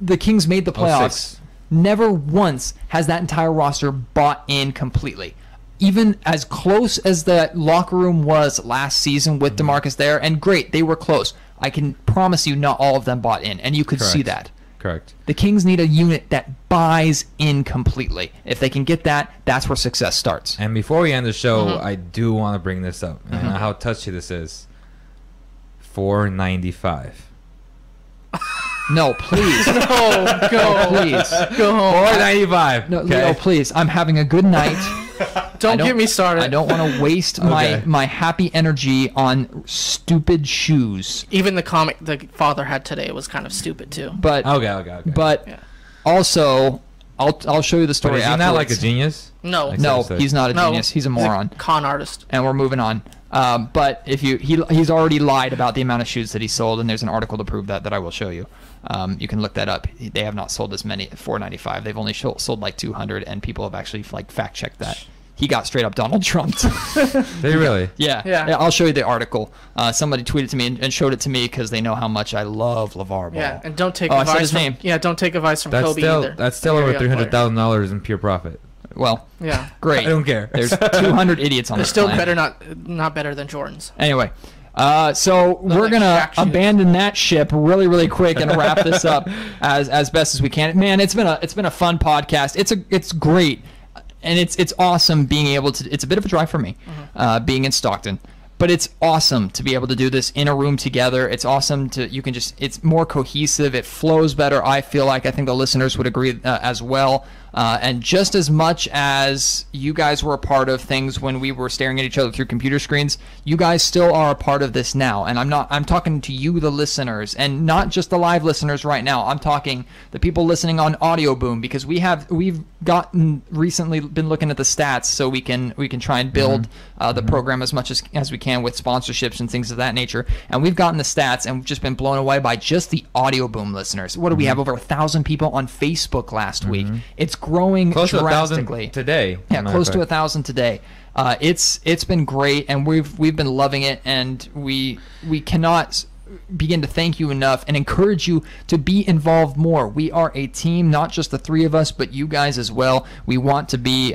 the Kings made the playoffs, 06. never once has that entire roster bought in completely. Even as close as the locker room was last season with DeMarcus there, and great, they were close. I can promise you not all of them bought in, and you could see that. Correct. The Kings need a unit that buys in completely. If they can get that, that's where success starts. And before we end the show, I do want to bring this up. I know how touchy this is. $4.95. No, please. No, go. Please. Go home. $4.95. No, okay? Leo, please. I'm having a good night. Don't get me started. I don't want to waste my happy energy on stupid shoes. Even the comic the father had today was kind of stupid too. But Okay. But Yeah. also, I'll show you the But story is he afterwards. not like a genius? No. Like No, seriously. he's not a No. genius. He's a He's moron. con artist. And we're moving on. But if he's already lied about the amount of shoes that he sold, and there's an article to prove that I will show you. You can look that up. They have not sold as many, 495. They've only sold like 200, and people have actually like fact checked that. He got straight up Donald Trumped. Did he really? Yeah. I'll show you the article. Somebody tweeted to me and showed it to me because they know how much I love LeVar Ball. Yeah, and don't take Oh, I said advice his from name. Yeah, don't take advice from That's Kobe still either. that's still Very over young player. $300,000 in pure profit. Well, Yeah. great. I don't care. There's 200 idiots on They're this still planet. better not better than Jordan's. Anyway, so we're like gonna Shaq shoes. abandon that ship really quick and wrap this up as best as we can. Man, it's been a fun podcast. It's great, and it's awesome being able to. It's a bit of a drive for me, being in Stockton. But it's awesome to be able to do this in a room together. It's awesome it's more cohesive. It flows better, I feel like. I think the listeners would agree as well. And just as much as you guys were a part of things when we were staring at each other through computer screens, you guys still are a part of this now. And I'm talking to you, the listeners, and not just the live listeners right now. I'm talking the people listening on Audio Boom, because we've gotten recently been looking at the stats so we can try and build the program as much as we can with sponsorships and things of that nature. And we've gotten the stats and we've just been blown away by just the Audio Boom listeners. What do we have? Over 1,000 people on Facebook last week. It's growing Close to drastically 1,000 today. Yeah, matter close of to fact. 1,000 today. It's been great, and we've been loving it, and we cannot begin to thank you enough and encourage you to be involved more. We are a team, not just the three of us, but you guys as well. We want to be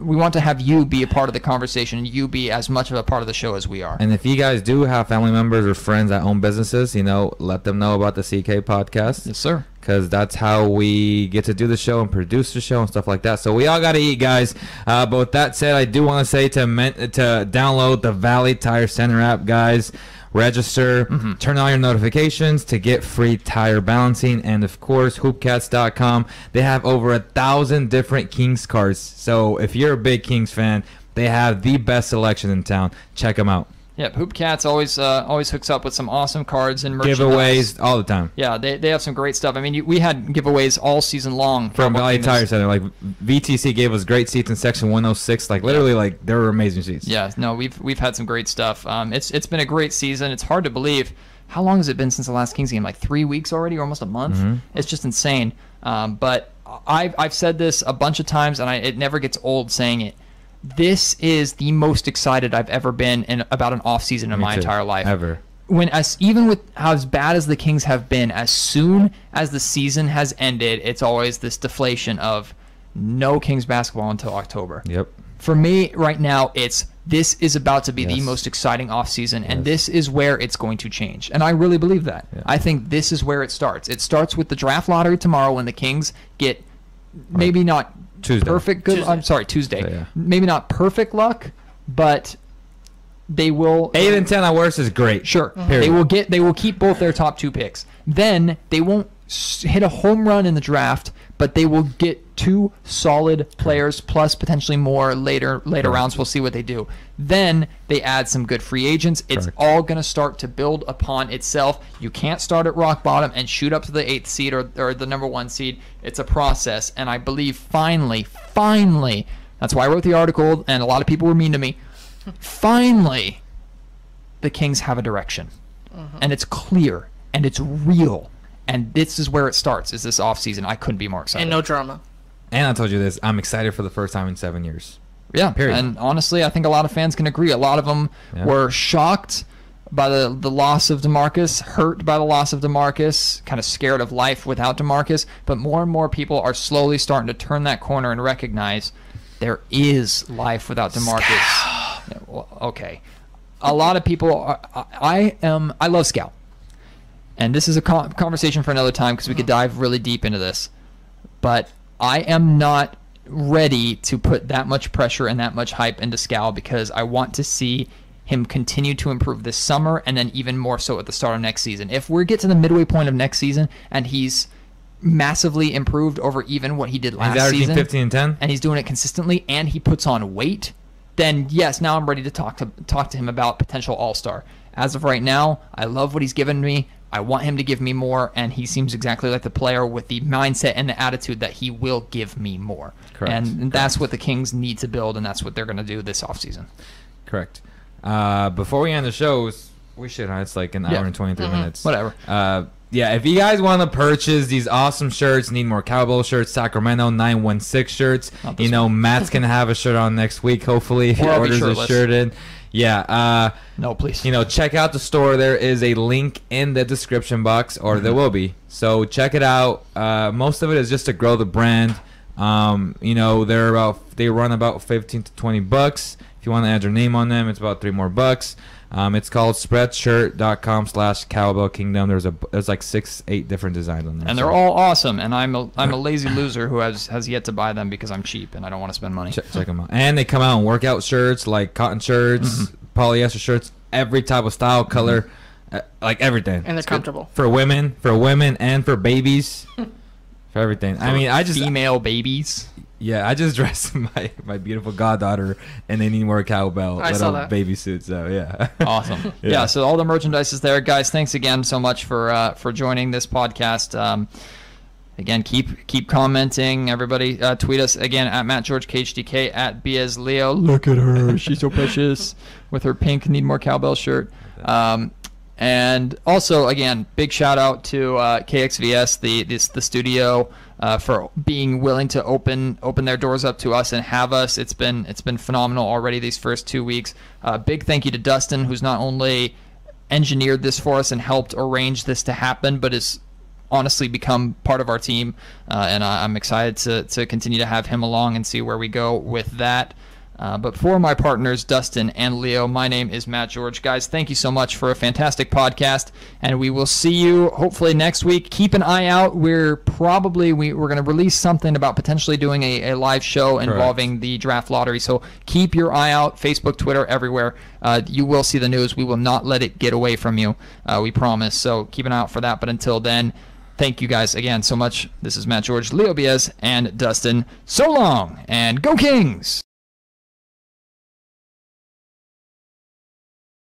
we want to have you be a part of the conversation, and you be as much of a part of the show as we are. And if you guys do have family members or friends that own businesses, let them know about the CK podcast. Yes, sir. Because that's how we get to do the show and produce the show and stuff like that. So we all got to eat, guys. But with that said, I do want to say to download the Valley Tire Center app, guys. Register, turn on your notifications to get free tire balancing, and of course hoopcats.com. They have over 1,000 different Kings cards, so if you're a big Kings fan, they have the best selection in town. Check them out. Yep, Hoopcats always hooks up with some awesome cards and merchandise. Giveaways all the time. Yeah, they have some great stuff. I mean, we had giveaways all season long From Valley Joaquin Tire Center, like VTC gave us great seats in section 106. Like literally, like they were amazing seats. Yeah, no, we've had some great stuff. It's been a great season. It's hard to believe. How long has it been since the last Kings game? Like 3 weeks already, or almost a month. It's just insane. But I've said this a bunch of times, and it never gets old saying it. This is the most excited I've ever been about an off season in Me my too. entire life. Ever. Even with how as bad as the Kings have been, as soon as the season has ended, it's always this deflation of no Kings basketball until October. Yep. For me, right now, this is about to be the Yes. most exciting offseason, and Yes. this is where it's going to change. And I really believe that. Yeah. I think this is where it starts. It starts with the draft lottery tomorrow when the Kings get maybe not Tuesday. perfect good. Tuesday. I'm sorry, Tuesday. Yeah. Maybe not perfect luck, but they will. 8 and 10 at worst is great. Sure. Period. They will keep both their top two picks. Then they won't hit a home run in the draft, but they will get two solid players plus potentially more later rounds. We'll see what they do. Then they add some good free agents. It's Correct. all going to start to build upon itself. You can't start at rock bottom and shoot up to the 8th seed or the number 1 seed. It's a process, and I believe finally, that's why I wrote the article, and a lot of people were mean to me. Finally, the Kings have a direction. And it's clear, and it's real. And this is where it starts, is this offseason. I couldn't be more excited. And no drama. And I told you this, I'm excited for the first time in 7 years. Yeah, period. And honestly, I think a lot of fans can agree. A lot of them were shocked by the loss of DeMarcus, hurt by the loss of DeMarcus, kind of scared of life without DeMarcus. But more and more people are slowly starting to turn that corner and recognize there is life without DeMarcus. Yeah, well, okay. A lot of people I love Scout. And this is a conversation for another time because we could dive really deep into this. But I am not ready to put that much pressure and that much hype into Scal because I want to see him continue to improve this summer and then even more so at the start of next season. If we get to the midway point of next season and he's massively improved over even what he did last season. He's averaging 15 and 10. And he's doing it consistently and he puts on weight, then yes, now I'm ready to talk to him about potential all-star. As of right now, I love what he's given me. I want him to give me more, and he seems exactly like the player with the mindset and the attitude that he will give me more. Correct. And that's what the Kings need to build, and that's what they're going to do this offseason. Correct. Before we end the shows, we should. It's like an hour and 23 minutes. Whatever. Yeah, if you guys want to purchase these awesome shirts, need more Cowbell shirts, Sacramento 916 shirts, Matt's going to have a shirt on next week, hopefully, if he orders a shirt in. Yeah. No, please. Check out the store. There is a link in the description box, or there will be. So check it out. Most of it is just to grow the brand. They run about 15 to 20 bucks. If you want to add your name on them, it's about $3 more. It's called spreadshirt.com/Cowbell Kingdom. There's like 6-8 different designs on there. And they're all awesome. And I'm a lazy loser who has yet to buy them because I'm cheap and I don't want to spend money. Check them out. And they come out in workout shirts, like cotton shirts, polyester shirts, every type of style, color, like everything. And they're comfortable. For women, and for babies, for everything. Female babies. Yeah, I just dressed my beautiful goddaughter, and they need more Cowbell little baby suits. So yeah, awesome. Yeah, so all the merchandise is there, guys. Thanks again so much for joining this podcast. Again, keep commenting. Everybody, tweet us again at MattGeorgeKHDK at BSLeo. Look at her, she's so precious with her pink Need More Cowbell shirt. And also, again, big shout out to KXVS, the studio, for being willing to open their doors up to us and have us. It's been phenomenal already these first 2 weeks. Big thank you to Dustin, who's not only engineered this for us and helped arrange this to happen, but has honestly become part of our team. And I'm excited to continue to have him along and see where we go with that. But for my partners, Dustin and Leo, my name is Matt George. Guys, thank you so much for a fantastic podcast, and we will see you hopefully next week. Keep an eye out. We're going to release something about potentially doing a live show involving the draft lottery, so keep your eye out. Facebook, Twitter, everywhere. You will see the news. We will not let it get away from you. We promise. So keep an eye out for that. But until then, thank you guys again so much. This is Matt George, Leo Biez, and Dustin. So long, and go Kings!